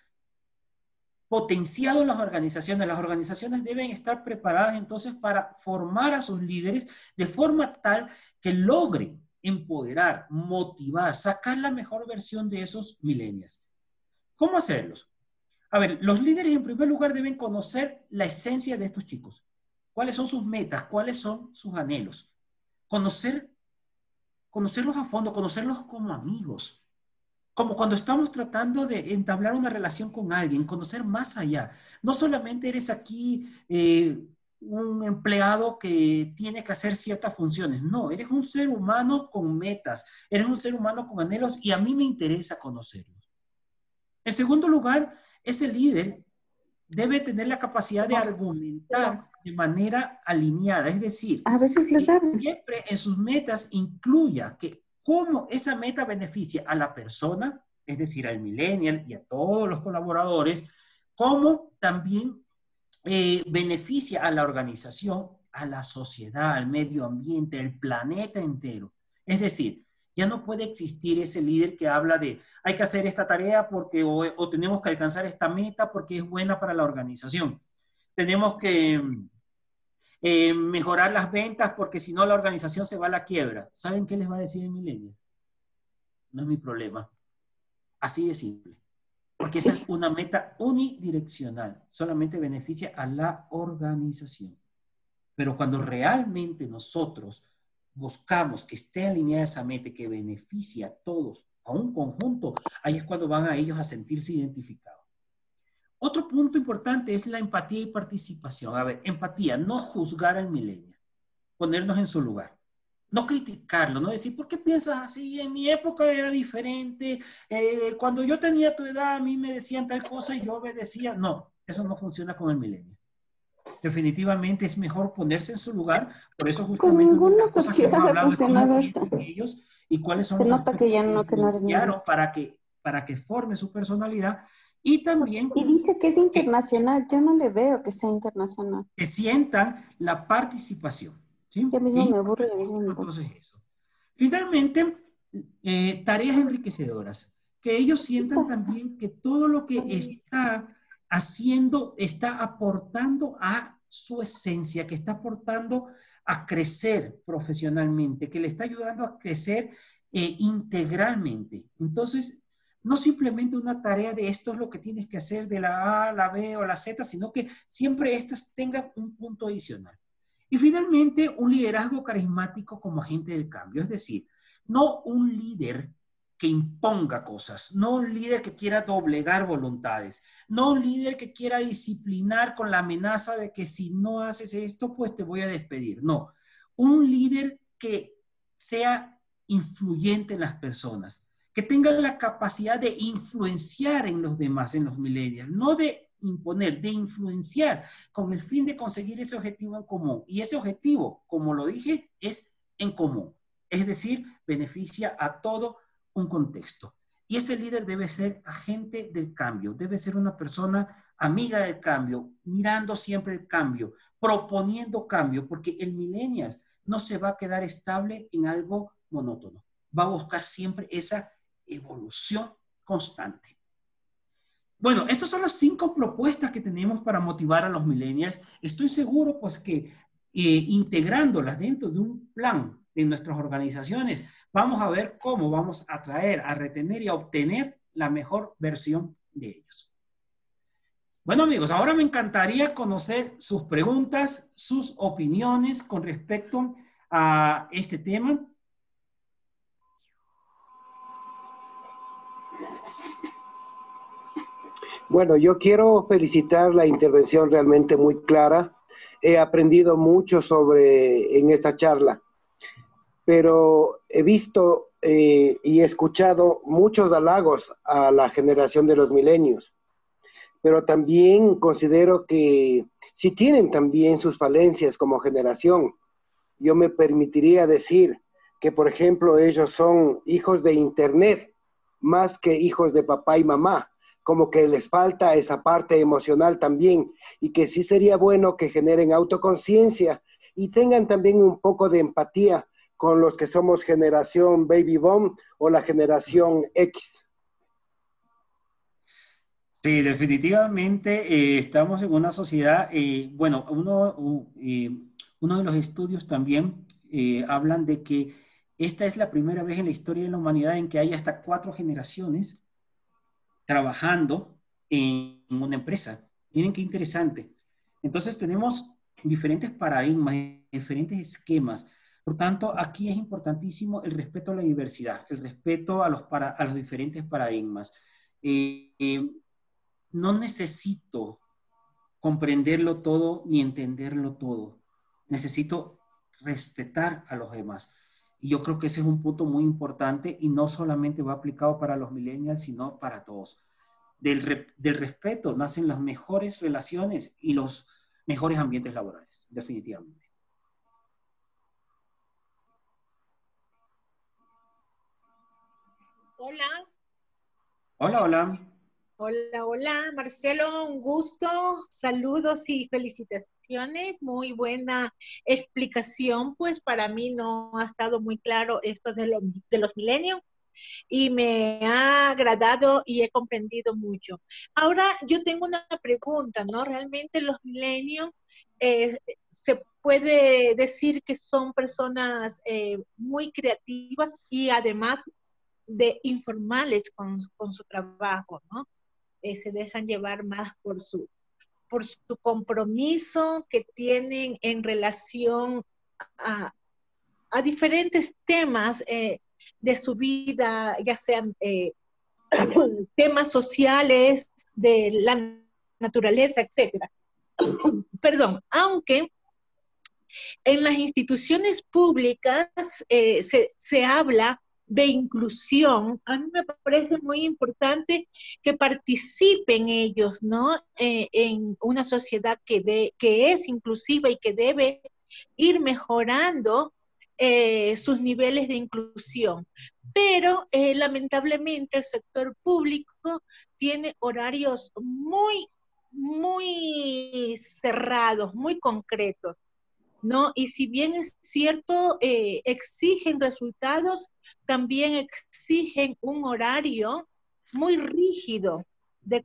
Speaker 2: potenciado en las organizaciones. Las organizaciones deben estar preparadas entonces para formar a sus líderes de forma tal que logren empoderar, motivar, sacar la mejor versión de esos millennials. ¿Cómo hacerlos? A ver, los líderes en primer lugar deben conocer la esencia de estos chicos. ¿Cuáles son sus metas? ¿Cuáles son sus anhelos? Conocerlos a fondo, conocerlos como amigos. Como cuando estamos tratando de entablar una relación con alguien, conocer más allá. No solamente eres aquí un empleado que tiene que hacer ciertas funciones. No, eres un ser humano con metas, eres un ser humano con anhelos y a mí me interesa conocerlos. En segundo lugar, ese líder debe tener la capacidad de argumentar de manera alineada, es decir, que siempre en sus metas incluya que cómo esa meta beneficia a la persona, es decir, al millennial y a todos los colaboradores, cómo también beneficia a la organización, a la sociedad, al medio ambiente, al planeta entero. Es decir, ya no puede existir ese líder que habla de hay que hacer esta tarea porque o tenemos que alcanzar esta meta porque es buena para la organización. Tenemos que mejorar las ventas porque si no la organización se va a la quiebra. ¿Saben qué les va a decir el millennial? No es mi problema. Así de simple. Porque esa es una meta unidireccional. Solamente beneficia a la organización. Pero cuando realmente nosotros buscamos que esté alineada esa meta que beneficie a todos, a un conjunto, ahí es cuando van a ellos a sentirse identificados. Otro punto importante es la empatía y participación. A ver, empatía, no juzgar al millennial, ponernos en su lugar. No criticarlo, no decir, ¿por qué piensas así? En mi época era diferente. Cuando yo tenía tu edad, a mí me decían tal cosa y yo obedecía. No, eso no funciona con el millennial. Definitivamente es mejor ponerse en su lugar, por eso justamente una de las cosas que hemos hablado de cómo piensan ellos y cuáles son los aspectos que influenciaron para que forme su personalidad y también
Speaker 6: y dice que es internacional, yo no le veo que sea internacional.
Speaker 2: Que sientan la participación, ¿sí?
Speaker 6: Yo mismo me aburro.
Speaker 2: Entonces eso. Finalmente, tareas enriquecedoras, que ellos sientan también que todo lo que está haciendo está aportando a su esencia, que está aportando a crecer profesionalmente, que le está ayudando a crecer integralmente. Entonces, no simplemente una tarea de esto es lo que tienes que hacer de la A, la B o la Z, sino que siempre estas tengan un punto adicional. Y finalmente, un liderazgo carismático como agente del cambio, es decir, no un líder que imponga cosas, no un líder que quiera doblegar voluntades, no un líder que quiera disciplinar con la amenaza de que si no haces esto, pues te voy a despedir. No, un líder que sea influyente en las personas, que tenga la capacidad de influenciar en los demás, en los millennials, no de imponer, de influenciar con el fin de conseguir ese objetivo en común. Y ese objetivo, como lo dije, es en común. Es decir, beneficia a todo un contexto. Y ese líder debe ser agente del cambio, debe ser una persona amiga del cambio, mirando siempre el cambio, proponiendo cambio, porque el millennial no se va a quedar estable en algo monótono. Va a buscar siempre esa evolución constante. Bueno, estas son las 5 propuestas que tenemos para motivar a los millennials. Estoy seguro pues que integrándolas dentro de un plan de nuestras organizaciones, vamos a ver cómo vamos a atraer, a retener y a obtener la mejor versión de ellos. Bueno, amigos, ahora me encantaría conocer sus preguntas, sus opiniones con respecto a este tema.
Speaker 7: Bueno, yo quiero felicitar la intervención realmente muy clara. He aprendido mucho en esta charla, pero he visto y escuchado muchos halagos a la generación de los milenios, pero también considero que sí tienen también sus falencias como generación. Yo me permitiría decir que, por ejemplo, ellos son hijos de Internet más que hijos de papá y mamá, como que les falta esa parte emocional también, y que sí sería bueno que generen autoconciencia y tengan también un poco de empatía con los que somos generación Baby Boom o la generación X.
Speaker 2: Sí, definitivamente estamos en una sociedad, bueno, uno de los estudios también hablan de que esta es la primera vez en la historia de la humanidad en que hay hasta 4 generaciones trabajando en una empresa. Miren qué interesante. Entonces tenemos diferentes paradigmas, diferentes esquemas. Por tanto, aquí es importantísimo el respeto a la diversidad, el respeto a los diferentes paradigmas. No necesito comprenderlo todo ni entenderlo todo. Necesito respetar a los demás. Y yo creo que ese es un punto muy importante y no solamente va aplicado para los millennials, sino para todos. Del respeto nacen las mejores relaciones y los mejores ambientes laborales, definitivamente.
Speaker 8: Hola.
Speaker 2: Hola, hola.
Speaker 8: Hola, hola, Marcelo, un gusto, saludos y felicitaciones, muy buena explicación, pues para mí no ha estado muy claro esto de los milenios y me ha agradado y he comprendido mucho. Ahora yo tengo una pregunta, ¿no? Realmente los milenios se puede decir que son personas muy creativas y además de informales con su trabajo, ¿no? Se dejan llevar más por su compromiso que tienen en relación a, a diferentes temas de su vida, ya sean temas sociales, de la naturaleza, etcétera. Perdón, aunque en las instituciones públicas se habla de inclusión, a mí me parece muy importante que participen ellos, ¿no? En una sociedad que es inclusiva y que debe ir mejorando sus niveles de inclusión. Pero lamentablemente el sector público tiene horarios muy cerrados, muy concretos, ¿no? Y si bien es cierto, exigen resultados, también exigen un horario muy rígido de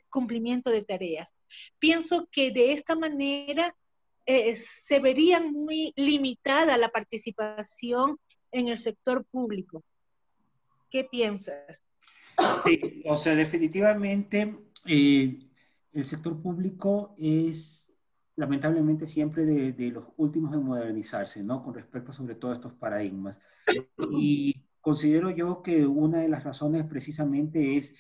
Speaker 8: cumplimiento de tareas. Pienso que de esta manera se vería muy limitada la participación en el sector público. ¿Qué piensas?
Speaker 2: Sí, o sea, definitivamente el sector público es lamentablemente siempre de los últimos en modernizarse, ¿no? Con respecto sobre todo a estos paradigmas. Y considero yo que una de las razones precisamente es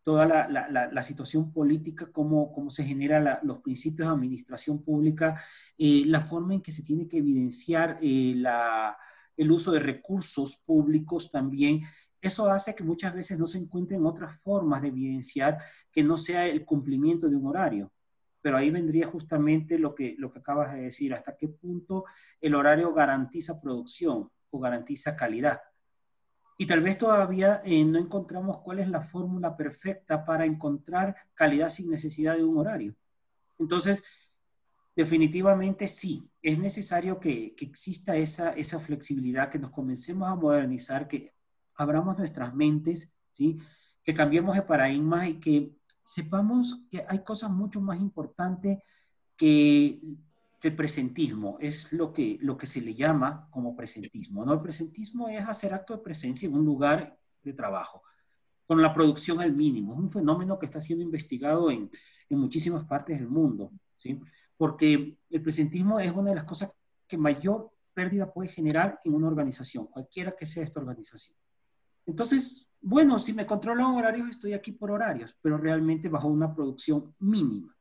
Speaker 2: toda la situación política, cómo se generan los principios de administración pública, la forma en que se tiene que evidenciar el uso de recursos públicos también. Eso hace que muchas veces no se encuentren otras formas de evidenciar que no sea el cumplimiento de un horario. Pero ahí vendría justamente lo que acabas de decir, hasta qué punto el horario garantiza producción o garantiza calidad. Y tal vez todavía no encontramos cuál es la fórmula perfecta para encontrar calidad sin necesidad de un horario. Entonces, definitivamente sí, es necesario que exista esa flexibilidad, que nos comencemos a modernizar, que abramos nuestras mentes, ¿sí? Que cambiemos de paradigma y que sepamos que hay cosas mucho más importantes que que el presentismo es lo que se le llama como presentismo, ¿no? El presentismo es hacer acto de presencia en un lugar de trabajo, con la producción al mínimo. Es un fenómeno que está siendo investigado en muchísimas partes del mundo, ¿sí? Porque el presentismo es una de las cosas que mayor pérdida puede generar en una organización, cualquiera que sea esta organización. Entonces, bueno, si me controlan horarios, estoy aquí por horarios, pero realmente bajo una producción mínima.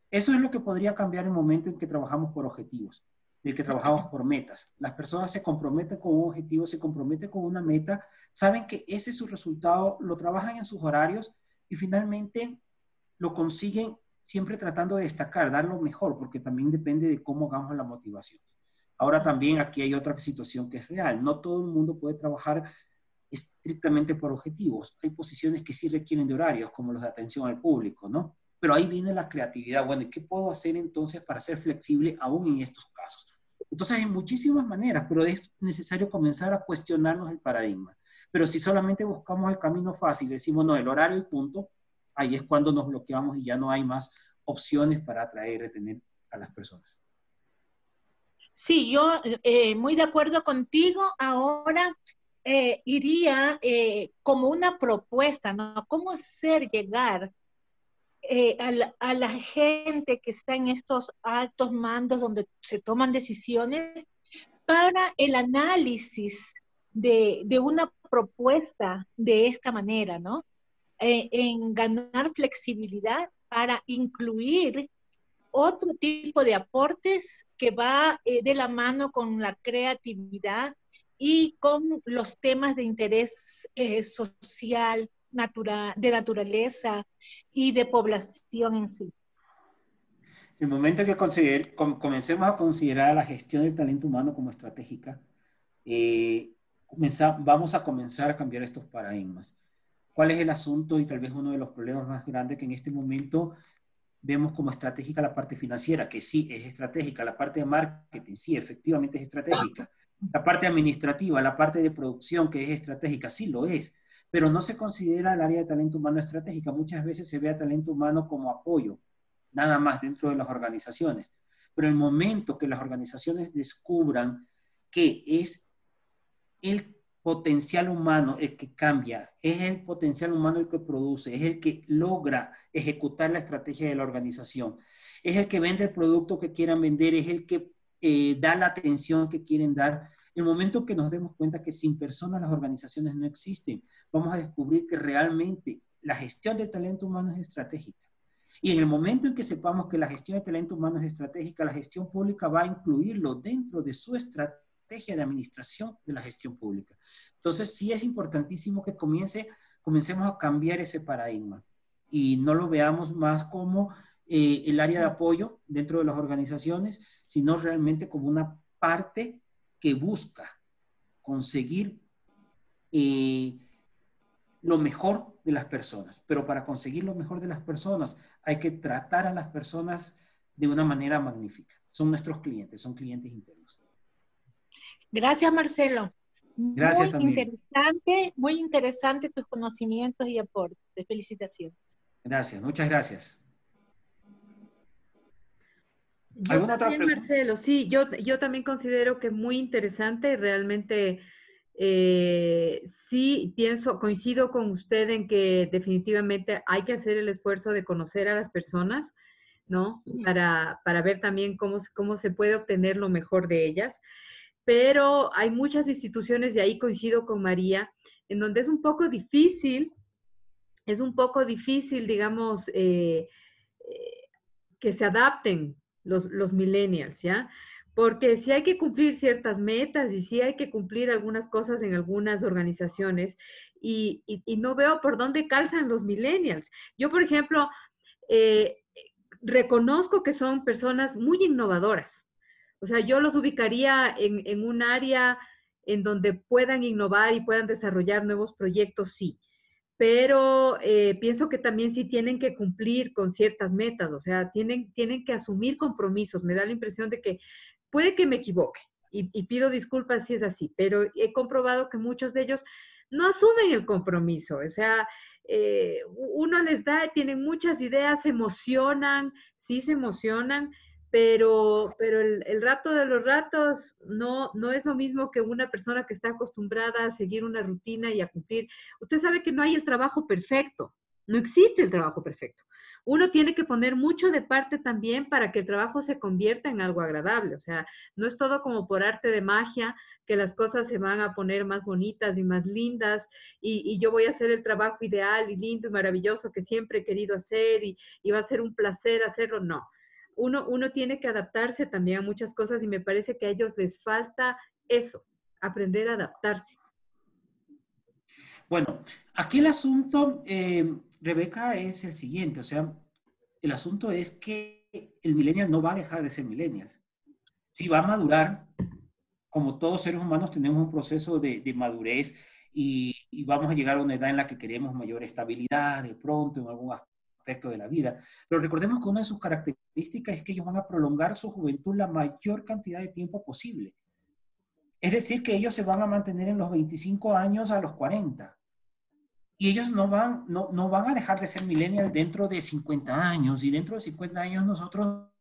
Speaker 2: Eso es lo que podría cambiar el momento en que trabajamos por objetivos, en que trabajamos por metas. Las personas se comprometen con un objetivo, se comprometen con una meta, saben que ese es su resultado, lo trabajan en sus horarios y finalmente lo consiguen siempre tratando de destacar, dar lo mejor, porque también depende de cómo hagamos la motivación. Ahora también aquí hay otra situación que es real. No todo el mundo puede trabajar estrictamente por objetivos. Hay posiciones que sí requieren de horarios, como los de atención al público, ¿no? Pero ahí viene la creatividad. Bueno, ¿y qué puedo hacer entonces para ser flexible aún en estos casos? Entonces, hay muchísimas maneras, pero es necesario comenzar a cuestionarnos el paradigma. Pero si solamente buscamos el camino fácil, decimos, no, el horario y punto, ahí es cuando nos bloqueamos y ya no hay más opciones para atraer y retener a las personas.
Speaker 8: Sí, yo muy de acuerdo contigo. Ahora iría como una propuesta, ¿no? ¿Cómo hacer llegar a la gente que está en estos altos mandos donde se toman decisiones para el análisis de una propuesta de esta manera, ¿no? En ganar flexibilidad para incluir otro tipo de aportes que va de la mano con la creatividad y con los temas de interés social, de naturaleza y de población en sí.
Speaker 2: El momento que comencemos a considerar la gestión del talento humano como estratégica, vamos a comenzar a cambiar estos paradigmas. ¿Cuál es el asunto y tal vez uno de los problemas más grandes que en este momento vemos como estratégica la parte financiera, que sí es estratégica, la parte de marketing, sí, efectivamente es estratégica, la parte administrativa, la parte de producción que es estratégica, sí lo es, pero no se considera el área de talento humano estratégica. Muchas veces se ve a talento humano como apoyo, nada más dentro de las organizaciones. Pero el momento que las organizaciones descubran que es el potencial humano el que cambia, es el potencial humano el que produce, es el que logra ejecutar la estrategia de la organización, es el que vende el producto que quieran vender, es el que da la atención que quieren dar. El momento que nos demos cuenta que sin personas las organizaciones no existen, vamos a descubrir que realmente la gestión del talento humano es estratégica. Y en el momento en que sepamos que la gestión de talento humano es estratégica, la gestión pública va a incluirlo dentro de su estrategia de administración de la gestión pública. Entonces, sí es importantísimo que comencemos a cambiar ese paradigma y no lo veamos más como el área de apoyo dentro de las organizaciones, sino realmente como una parte que busca conseguir lo mejor de las personas. Pero para conseguir lo mejor de las personas hay que tratar a las personas de una manera magnífica. Son nuestros clientes, son clientes internos.
Speaker 8: Gracias, Marcelo.
Speaker 2: Gracias también.
Speaker 8: Muy interesante tus conocimientos y aportes. Felicitaciones.
Speaker 2: Gracias, muchas gracias.
Speaker 1: Yo también, Marcelo, sí, yo también considero que muy interesante, realmente sí coincido con usted en que definitivamente hay que hacer el esfuerzo de conocer a las personas, ¿no? Para ver también cómo se puede obtener lo mejor de ellas. Pero hay muchas instituciones, y ahí coincido con María, en donde es un poco difícil, digamos, que se adapten los millennials, ¿ya? Porque sí hay que cumplir ciertas metas y sí hay que cumplir algunas cosas en algunas organizaciones y no veo por dónde calzan los millennials. Yo, por ejemplo, reconozco que son personas muy innovadoras. O sea, yo los ubicaría en un área en donde puedan innovar y puedan desarrollar nuevos proyectos, sí. Pero pienso que también sí tienen que cumplir con ciertas metas, o sea, tienen que asumir compromisos. Me da la impresión de que puede que me equivoque y pido disculpas si es así, pero he comprobado que muchos de ellos no asumen el compromiso. O sea, uno les da, tienen muchas ideas, se emocionan, sí se emocionan, pero el rato de los ratos no es lo mismo que una persona que está acostumbrada a seguir una rutina y a cumplir. Usted sabe que no hay el trabajo perfecto, no existe el trabajo perfecto. Uno tiene que poner mucho de parte también para que el trabajo se convierta en algo agradable. O sea, no es todo como por arte de magia que las cosas se van a poner más bonitas y más lindas y yo voy a hacer el trabajo ideal y lindo y maravilloso que siempre he querido hacer y va a ser un placer hacerlo. No. Uno tiene que adaptarse también a muchas cosas y me parece que a ellos les falta eso, aprender a adaptarse.
Speaker 2: Bueno, aquí el asunto, Rebeca, es el siguiente, o sea, el asunto es que el millennial no va a dejar de ser millennial. Sí, va a madurar. Como todos seres humanos tenemos un proceso de madurez y vamos a llegar a una edad en la que queremos mayor estabilidad de pronto en algún aspecto de la vida. Pero recordemos que una de sus características es que ellos van a prolongar su juventud la mayor cantidad de tiempo posible. Es decir, que ellos se van a mantener en los 25 años a los 40. Y ellos no van a dejar de ser millennials dentro de 50 años. Y dentro de 50 años nosotros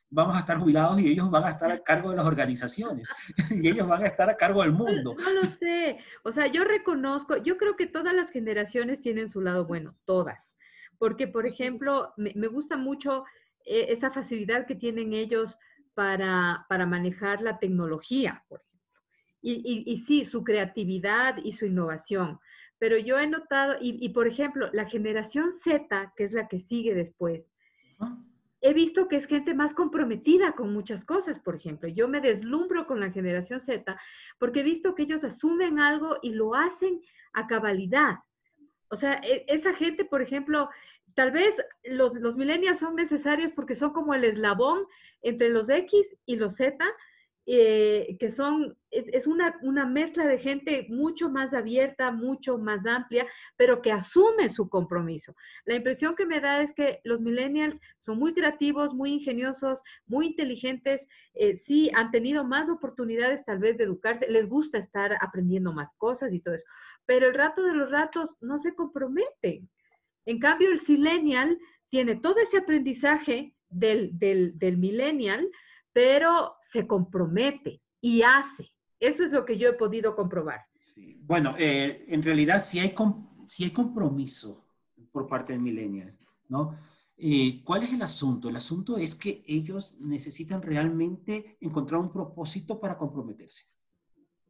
Speaker 2: vamos a estar jubilados y ellos van a estar a cargo de las organizaciones. Y ellos van a estar a cargo del mundo.
Speaker 1: No lo sé. O sea, yo reconozco, yo creo que todas las generaciones tienen su lado bueno, todas. Porque, por ejemplo, me gusta mucho esa facilidad que tienen ellos para manejar la tecnología, por ejemplo. Y sí, su creatividad y su innovación. Pero yo he notado, por ejemplo, la generación Z, que es la que sigue después, he visto que es gente más comprometida con muchas cosas, por ejemplo. Yo me deslumbro con la generación Z porque he visto que ellos asumen algo y lo hacen a cabalidad. O sea, esa gente, por ejemplo, tal vez los millennials son necesarios porque son como el eslabón entre los X y los Z, que son, es una mezcla de gente mucho más abierta, mucho más amplia, pero que asume su compromiso. La impresión que me da es que los millennials son muy creativos, muy ingeniosos, muy inteligentes, sí han tenido más oportunidades tal vez de educarse, les gusta estar aprendiendo más cosas y todo eso, pero el rato de los ratos no se comprometen. En cambio, el silenial tiene todo ese aprendizaje del millennial, pero se compromete y hace. Eso es lo que yo he podido comprobar.
Speaker 2: Sí. Bueno, en realidad sí hay compromiso por parte del millennial, ¿no? ¿Cuál es el asunto? El asunto es que ellos necesitan realmente encontrar un propósito para comprometerse.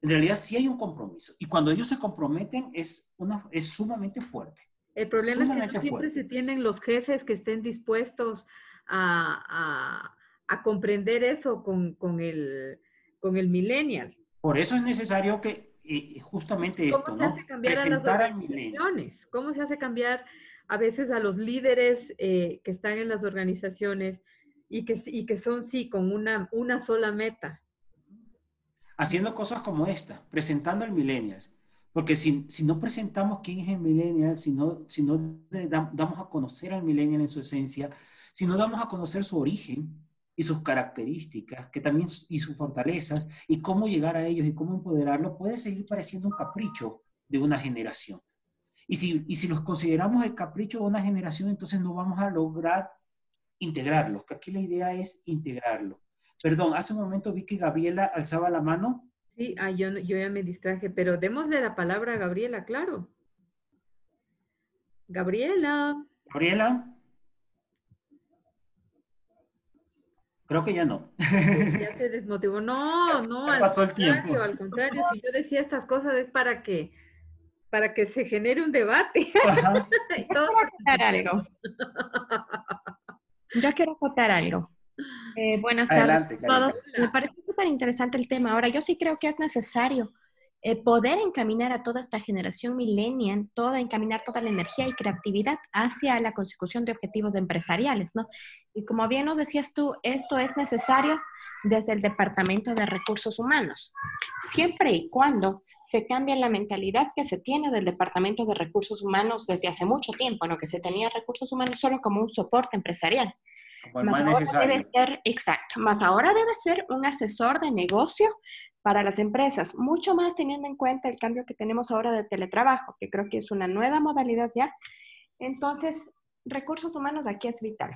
Speaker 2: En realidad sí hay un compromiso. Y cuando ellos se comprometen es sumamente fuerte.
Speaker 1: El problema es que no siempre se tienen los jefes que estén dispuestos a comprender eso con el millennial.
Speaker 2: Por eso es necesario que justamente esto,
Speaker 1: ¿Cómo se hace cambiar presentar al millennial? ¿Cómo se hace cambiar a veces a los líderes que están en las organizaciones y que son, sí, con una sola meta?
Speaker 2: Haciendo cosas como esta, presentando al millennial. Porque si no presentamos quién es el millennial, si no damos a conocer al millennial en su esencia, si no damos a conocer su origen y sus características, que también, y sus fortalezas, y cómo llegar a ellos y cómo empoderarlos, puede seguir pareciendo un capricho de una generación. Y si los consideramos el capricho de una generación, entonces no vamos a lograr integrarlos, que aquí la idea es integrarlos. Perdón, hace un momento vi que Gabriela alzaba la mano.
Speaker 1: Sí, yo ya me distraje, pero démosle la palabra a Gabriela, claro. Gabriela.
Speaker 2: Gabriela. Creo que ya no.
Speaker 1: Ya se desmotivó. No,
Speaker 2: ya pasó el tiempo.
Speaker 1: Al contrario, si yo decía estas cosas es para que se genere un debate.
Speaker 9: Yo quiero acotar algo. Buenas tardes a todos. Me parece súper interesante el tema. Ahora, yo sí creo que es necesario poder encaminar a toda esta generación millennial, encaminar toda la energía y creatividad hacia la consecución de objetivos empresariales, ¿no? Y como bien nos decías tú, esto es necesario desde el Departamento de Recursos Humanos, siempre y cuando se cambie la mentalidad que se tiene del Departamento de Recursos Humanos desde hace mucho tiempo, ¿no? Que se tenía recursos humanos solo como un soporte empresarial. Más ahora debe ser un asesor de negocio para las empresas, mucho más teniendo en cuenta el cambio que tenemos ahora de teletrabajo, que creo que es una nueva modalidad ya. Entonces, recursos humanos aquí es vital.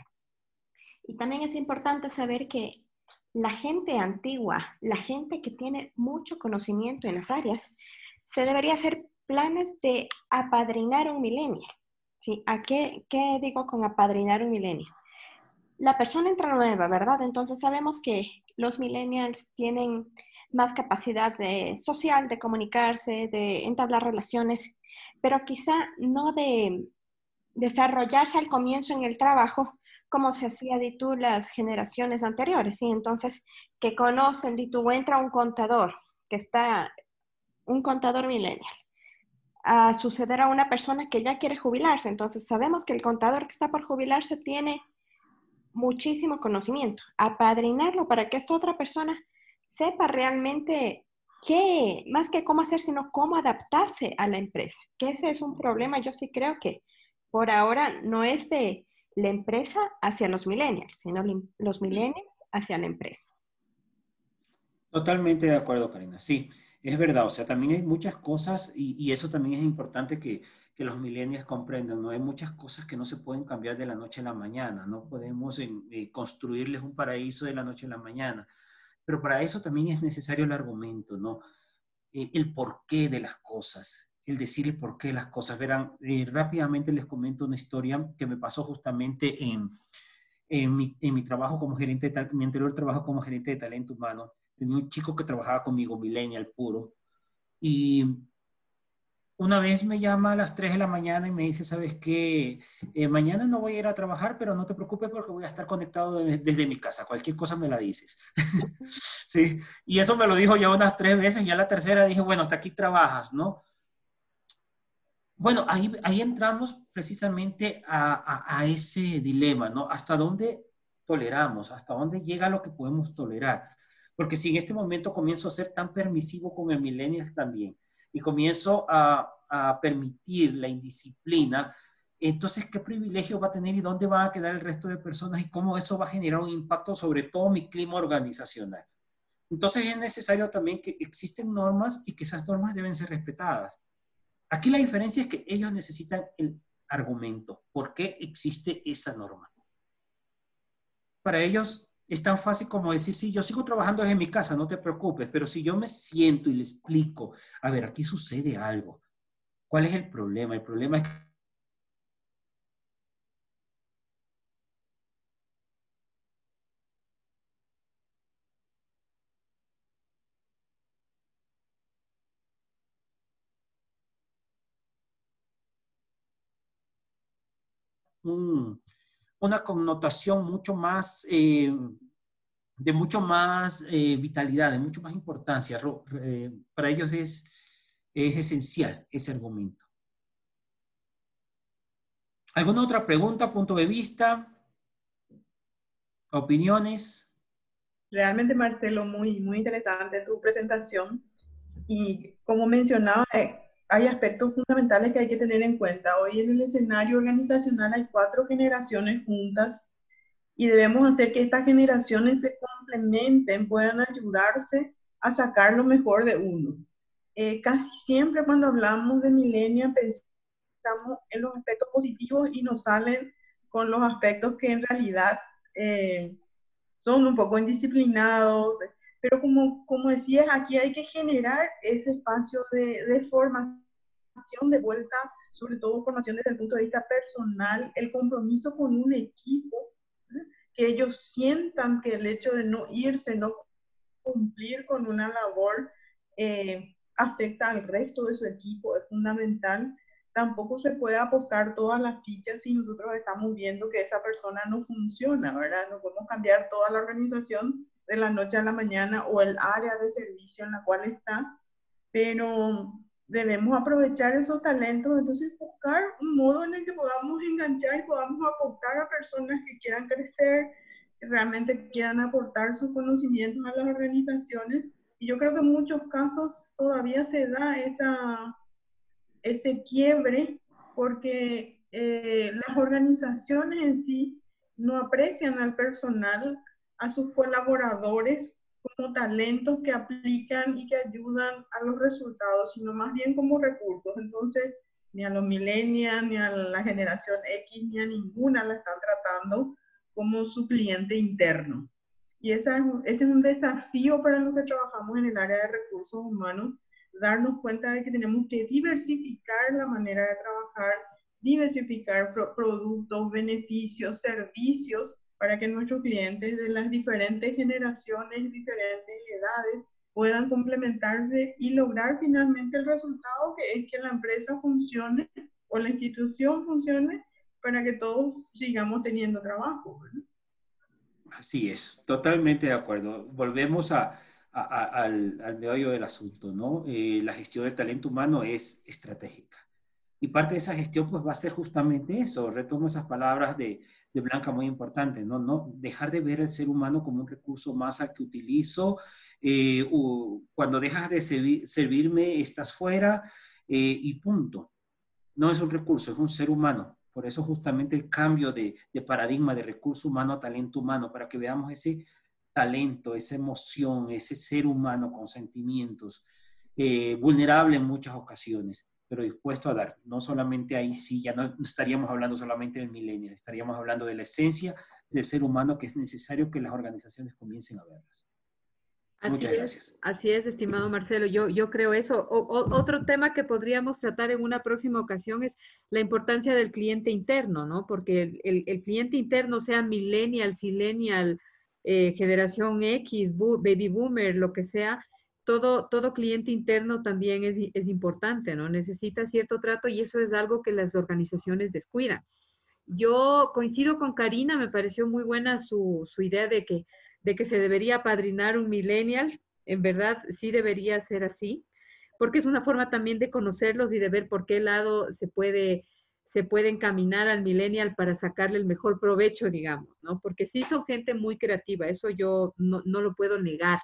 Speaker 9: Y también es importante saber que la gente antigua, la gente que tiene mucho conocimiento en las áreas, se debería hacer planes de apadrinar un millennial. ¿Sí? ¿Qué digo con apadrinar un millennial? La persona entra nueva, ¿verdad? Entonces sabemos que los millennials tienen más capacidad social, de comunicarse, de entablar relaciones, pero quizá no de desarrollarse al comienzo en el trabajo como se hacía de tú las generaciones anteriores, ¿sí? Entonces, que conocen, de tú entra un contador, un contador millennial, a suceder a una persona que ya quiere jubilarse. Entonces, sabemos que el contador que está por jubilarse tiene muchísimo conocimiento. Apadrinarlo para que esta otra persona sepa realmente qué, más que cómo hacer, sino cómo adaptarse a la empresa. Que ese es un problema, yo sí creo que por ahora no es de la empresa hacia los millennials, sino los millennials hacia la empresa.
Speaker 2: Totalmente de acuerdo, Karina. Sí, es verdad. O sea, también hay muchas cosas y eso también es importante que los millennials comprendan, ¿no? Hay muchas cosas que no se pueden cambiar de la noche a la mañana. No podemos construirles un paraíso de la noche a la mañana. Pero para eso también es necesario el argumento, ¿no? El porqué de las cosas, el decir el porqué de las cosas. Verán, rápidamente les comento una historia que me pasó justamente en mi trabajo como gerente de mi anterior trabajo como gerente de talento humano. Tenía un chico que trabajaba conmigo, millennial puro, y una vez me llama a las 3 de la mañana y me dice, ¿sabes qué? Mañana no voy a ir a trabajar, pero no te preocupes porque voy a estar conectado desde mi casa. Cualquier cosa me la dices. Sí, y eso me lo dijo ya unas 3 veces. Ya la tercera dije, bueno, hasta aquí trabajas, ¿no? Bueno, ahí entramos precisamente a ese dilema, ¿no? ¿Hasta dónde toleramos? ¿Hasta dónde llega lo que podemos tolerar? Porque si en este momento comienzo a ser tan permisivo con el millennial también y comienzo a permitir la indisciplina, entonces, ¿qué privilegio va a tener y dónde van a quedar el resto de personas y cómo eso va a generar un impacto sobre todo mi clima organizacional? Entonces, es necesario también que existen normas y que esas normas deben ser respetadas. Aquí la diferencia es que ellos necesitan el argumento. ¿Por qué existe esa norma? Para ellos es tan fácil como decir, sí, yo sigo trabajando desde mi casa, no te preocupes, pero si yo me siento y le explico, a ver, aquí sucede algo. ¿Cuál es el problema? El problema es que una connotación mucho más, de mucho más vitalidad, de mucho más importancia. Para ellos es esencial ese argumento. ¿Alguna otra pregunta, punto de vista, opiniones?
Speaker 10: Realmente, Marcelo, muy interesante tu presentación. Y como mencionaba, hay aspectos fundamentales que hay que tener en cuenta. Hoy en el escenario organizacional hay 4 generaciones juntas y debemos hacer que estas generaciones se complementen, puedan ayudarse a sacar lo mejor de uno. Casi siempre cuando hablamos de millennials pensamos en los aspectos positivos y nos salen con los aspectos que en realidad son un poco indisciplinados, pero como decías, aquí hay que generar ese espacio de formación de vuelta, sobre todo formación desde el punto de vista personal, el compromiso con un equipo, ¿eh? Que ellos sientan que el hecho de no irse, no cumplir con una labor, afecta al resto de su equipo, es fundamental. Tampoco se puede apostar todas las fichas si nosotros estamos viendo que esa persona no funciona, ¿verdad? No podemos cambiar toda la organización de la noche a la mañana o el área de servicio en la cual está, pero debemos aprovechar esos talentos, entonces buscar un modo en el que podamos enganchar y podamos aportar a personas que quieran crecer, que realmente quieran aportar sus conocimientos a las organizaciones. Y yo creo que en muchos casos todavía se da ese quiebre porque las organizaciones en sí no aprecian al personal, a sus colaboradores como talentos que aplican y que ayudan a los resultados, sino más bien como recursos. Entonces, ni a los millennials, ni a la generación X, ni a ninguna la están tratando como su cliente interno. Y ese es un desafío para los que trabajamos en el área de recursos humanos, darnos cuenta de que tenemos que diversificar la manera de trabajar, diversificar productos, beneficios, servicios, para que nuestros clientes de las diferentes generaciones, diferentes edades, puedan complementarse y lograr finalmente el resultado, que es que la empresa funcione o la institución funcione para que todos sigamos teniendo trabajo, ¿verdad?
Speaker 2: Así es, totalmente de acuerdo. Volvemos al meollo del asunto, ¿no? La gestión del talento humano es estratégica. Y parte de esa gestión pues va a ser justamente eso. Retomo esas palabras de Blanca muy importantes, ¿no? No dejar de ver al ser humano como un recurso más al que utilizo. Cuando dejas de servirme, estás fuera y punto. No es un recurso, es un ser humano. Por eso justamente el cambio de paradigma de recurso humano a talento humano, para que veamos ese talento, esa emoción, ese ser humano con sentimientos, vulnerable en muchas ocasiones, pero dispuesto a dar. No solamente ahí sí, ya no estaríamos hablando solamente del millennial, estaríamos hablando de la esencia del ser humano, que es necesario que las organizaciones comiencen a verlas. Muchas gracias.
Speaker 1: Así es, estimado Marcelo, yo creo eso. Otro tema que podríamos tratar en una próxima ocasión es la importancia del cliente interno, ¿no? Porque el cliente interno, sea millennial, zillennial, generación X, baby boomer, lo que sea, todo cliente interno también es importante, ¿no? Necesita cierto trato y eso es algo que las organizaciones descuidan. Yo coincido con Karina, me pareció muy buena su idea de que se debería apadrinar un millennial. En verdad, sí debería ser así, porque es una forma también de conocerlos y de ver por qué lado se puede encaminar al millennial para sacarle el mejor provecho, digamos, ¿no? Porque sí son gente muy creativa, eso yo no lo puedo negar.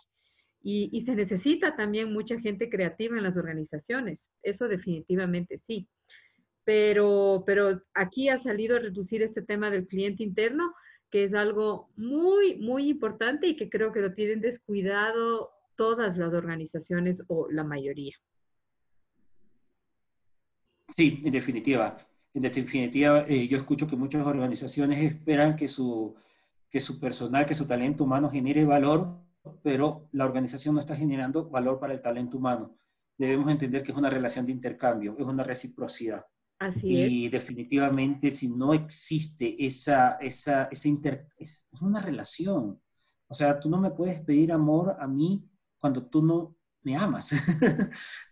Speaker 1: Y se necesita también mucha gente creativa en las organizaciones, eso definitivamente sí. Pero aquí ha salido a reducir este tema del cliente interno, que es algo muy, muy importante y que creo que lo tienen descuidado todas las organizaciones o la mayoría.
Speaker 2: Sí, en definitiva. En definitiva, yo escucho que muchas organizaciones esperan que su personal, que su talento humano genere valor, pero la organización no está generando valor para el talento humano. Debemos entender que es una relación de intercambio, es una reciprocidad.
Speaker 1: Así es.
Speaker 2: Y definitivamente, si no existe es una relación. O sea, tú no me puedes pedir amor a mí cuando tú no me amas.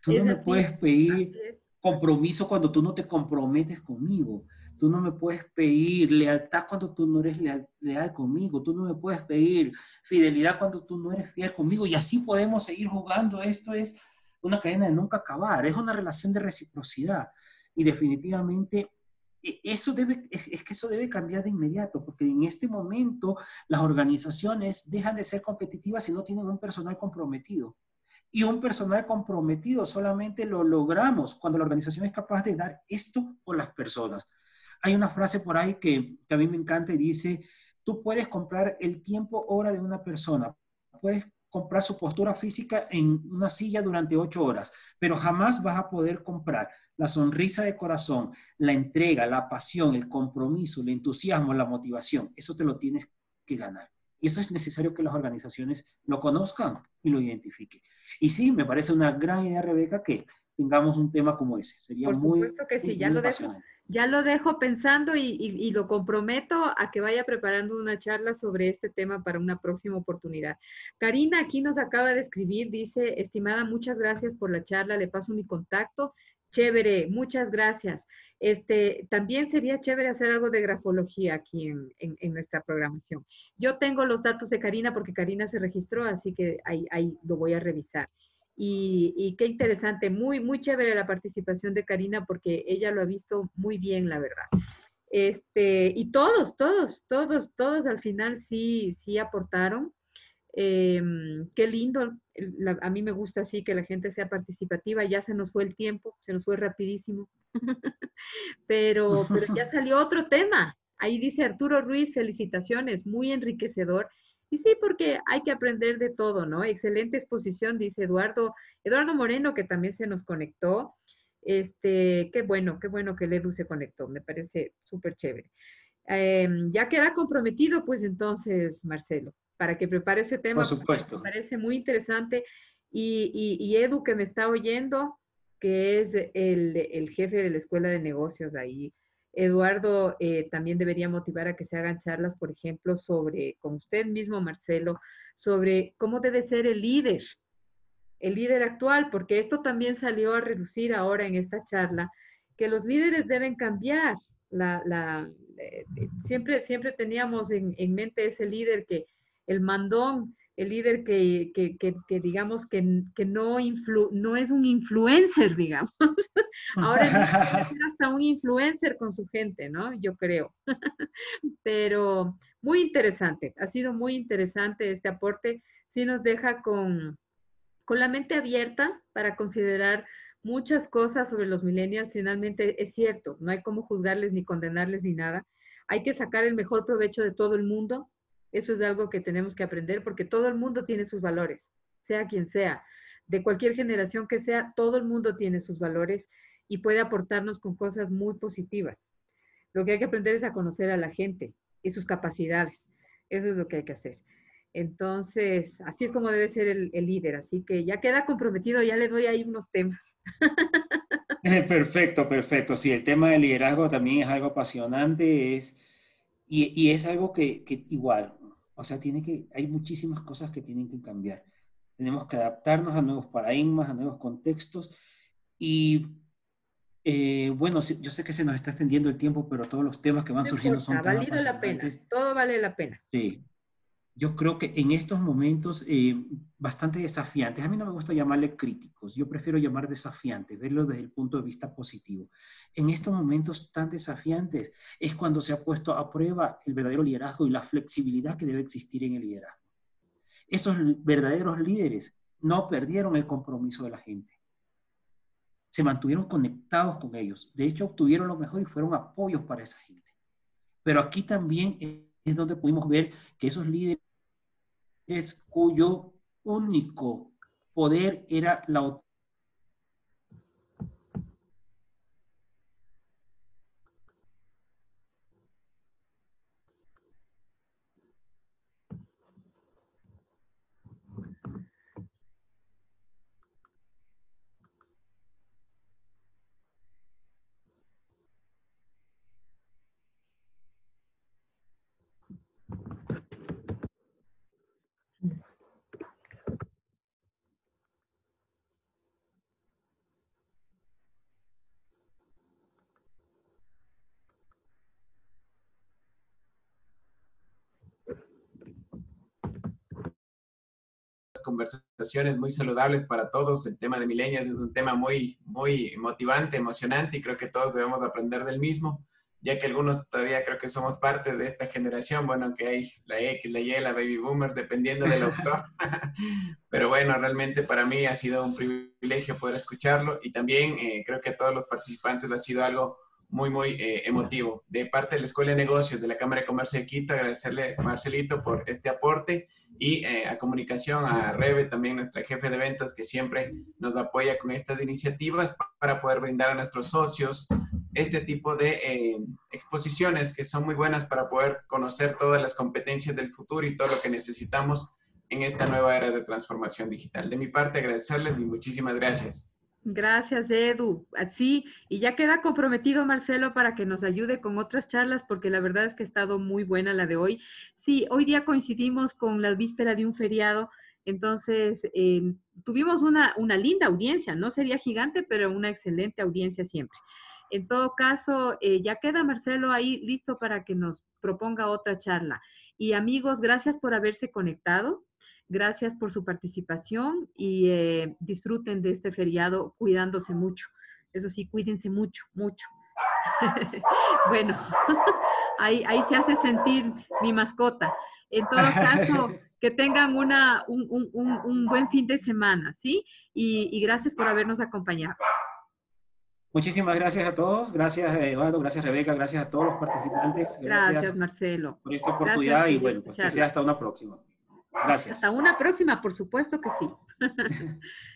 Speaker 2: Tú no me puedes pedir compromiso cuando tú no te comprometes conmigo. Tú no me puedes pedir lealtad cuando tú no eres leal conmigo. Tú no me puedes pedir fidelidad cuando tú no eres fiel conmigo. Y así podemos seguir jugando. Esto es una cadena de nunca acabar. Es una relación de reciprocidad. Y definitivamente eso debe cambiar de inmediato, porque en este momento las organizaciones dejan de ser competitivas si no tienen un personal comprometido. Y un personal comprometido solamente lo logramos cuando la organización es capaz de dar esto por las personas. Hay una frase por ahí que a mí me encanta y dice, tú puedes comprar el tiempo hora de una persona, puedes comprar su postura física en una silla durante 8 horas, pero jamás vas a poder comprar la sonrisa de corazón, la entrega, la pasión, el compromiso, el entusiasmo, la motivación. Eso te lo tienes que ganar. Y eso es necesario que las organizaciones lo conozcan y lo identifiquen. Y sí, me parece una gran idea, Rebeca, que tengamos un tema como ese. Sería muy,
Speaker 1: por supuesto que sí,
Speaker 2: muy
Speaker 1: ya lo dejo pensando y lo comprometo a que vaya preparando una charla sobre este tema para una próxima oportunidad. Karina aquí nos acaba de escribir, dice, estimada, muchas gracias por la charla, le paso mi contacto. Chévere, muchas gracias. También sería chévere hacer algo de grafología aquí en nuestra programación. Yo tengo los datos de Karina porque Karina se registró, así que ahí lo voy a revisar. Y qué interesante, muy, muy chévere la participación de Karina porque ella lo ha visto muy bien, la verdad. Y todos al final sí aportaron. Qué lindo, a mí me gusta así que la gente sea participativa, ya se nos fue el tiempo, se nos fue rapidísimo, pero ya salió otro tema. Ahí dice Arturo Ruiz, felicitaciones, muy enriquecedor. Y sí, porque hay que aprender de todo, ¿no? Excelente exposición, dice Eduardo Moreno, que también se nos conectó. Qué bueno que el Edu se conectó, me parece súper chévere. Ya queda comprometido, pues entonces, Marcelo, para que prepare ese tema.
Speaker 2: Por supuesto.
Speaker 1: Me parece muy interesante. Y Edu, que me está oyendo, que es el jefe de la Escuela de Negocios ahí. Eduardo también debería motivar a que se hagan charlas, por ejemplo, sobre, con usted mismo, Marcelo, sobre cómo debe ser el líder actual, porque esto también salió a relucir ahora en esta charla, que los líderes deben cambiar. Siempre teníamos en mente ese líder el mandón, el líder que digamos que no es un influencer, digamos. Ahora es hasta un influencer con su gente, ¿no? Yo creo. Pero muy interesante, ha sido muy interesante este aporte. Sí nos deja con la mente abierta para considerar muchas cosas sobre los millennials. Finalmente es cierto, no hay cómo juzgarles ni condenarles ni nada. Hay que sacar el mejor provecho de todo el mundo. Eso es algo que tenemos que aprender porque todo el mundo tiene sus valores, sea quien sea, de cualquier generación que sea, todo el mundo tiene sus valores y puede aportarnos con cosas muy positivas. Lo que hay que aprender es a conocer a la gente y sus capacidades. Eso es lo que hay que hacer. Entonces, así es como debe ser el líder. Así que ya queda comprometido, ya le doy ahí unos temas.
Speaker 2: Perfecto, perfecto. Sí, el tema del liderazgo también es algo apasionante, y es algo que igual, o sea, hay muchísimas cosas que tienen que cambiar. Tenemos que adaptarnos a nuevos paradigmas, a nuevos contextos, y bueno, yo sé que se nos está extendiendo el tiempo, pero todos los temas que van surgiendo son tan
Speaker 1: apasionantes. La pena, todo vale la pena.
Speaker 2: Sí. Yo creo que en estos momentos bastante desafiantes, a mí no me gusta llamarle críticos, yo prefiero llamar desafiantes, verlo desde el punto de vista positivo. En estos momentos tan desafiantes es cuando se ha puesto a prueba el verdadero liderazgo y la flexibilidad que debe existir en el liderazgo. Esos verdaderos líderes no perdieron el compromiso de la gente. Se mantuvieron conectados con ellos. De hecho, obtuvieron lo mejor y fueron apoyos para esa gente. Pero aquí también es donde pudimos ver que esos líderes cuyo único poder era la autoridad.
Speaker 11: Conversaciones muy saludables para todos. El tema de millennials es un tema muy motivante, emocionante, y creo que todos debemos aprender del mismo, ya que algunos todavía creo que somos parte de esta generación, bueno, aunque hay la X, la Y, la Baby Boomer, dependiendo del autor. Pero bueno, realmente para mí ha sido un privilegio poder escucharlo, y también creo que a todos los participantes ha sido algo muy emotivo. De parte de la Escuela de Negocios de la Cámara de Comercio de Quito, agradecerle a Marcelito por este aporte, y a comunicación, a Rebe, también nuestra jefe de ventas, que siempre nos apoya con estas iniciativas para poder brindar a nuestros socios este tipo de exposiciones que son muy buenas para poder conocer todas las competencias del futuro y todo lo que necesitamos en esta nueva era de transformación digital. De mi parte, agradecerles y muchísimas gracias.
Speaker 1: Gracias, Edu. Así, y ya queda comprometido Marcelo para que nos ayude con otras charlas, porque la verdad es que ha estado muy buena la de hoy. Sí, hoy día coincidimos con la víspera de un feriado, entonces tuvimos una linda audiencia, no sería gigante, pero una excelente audiencia siempre. En todo caso, ya queda Marcelo ahí listo para que nos proponga otra charla. Y amigos, gracias por haberse conectado. Gracias por su participación y disfruten de este feriado cuidándose mucho. Eso sí, cuídense mucho. Bueno, ahí se hace sentir mi mascota. En todo caso, que tengan un buen fin de semana, ¿sí? Y gracias por habernos acompañado.
Speaker 2: Muchísimas gracias a todos. Gracias, Eduardo. Gracias, Rebeca. Gracias a todos los participantes.
Speaker 1: Gracias Marcelo.
Speaker 2: Por esta oportunidad. Gracias, y bueno, pues que sea hasta una próxima. Gracias.
Speaker 1: Hasta una próxima, por supuesto que sí.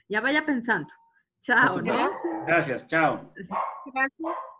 Speaker 1: Ya vaya pensando. Chao.
Speaker 2: Gracias, chao.
Speaker 8: Gracias.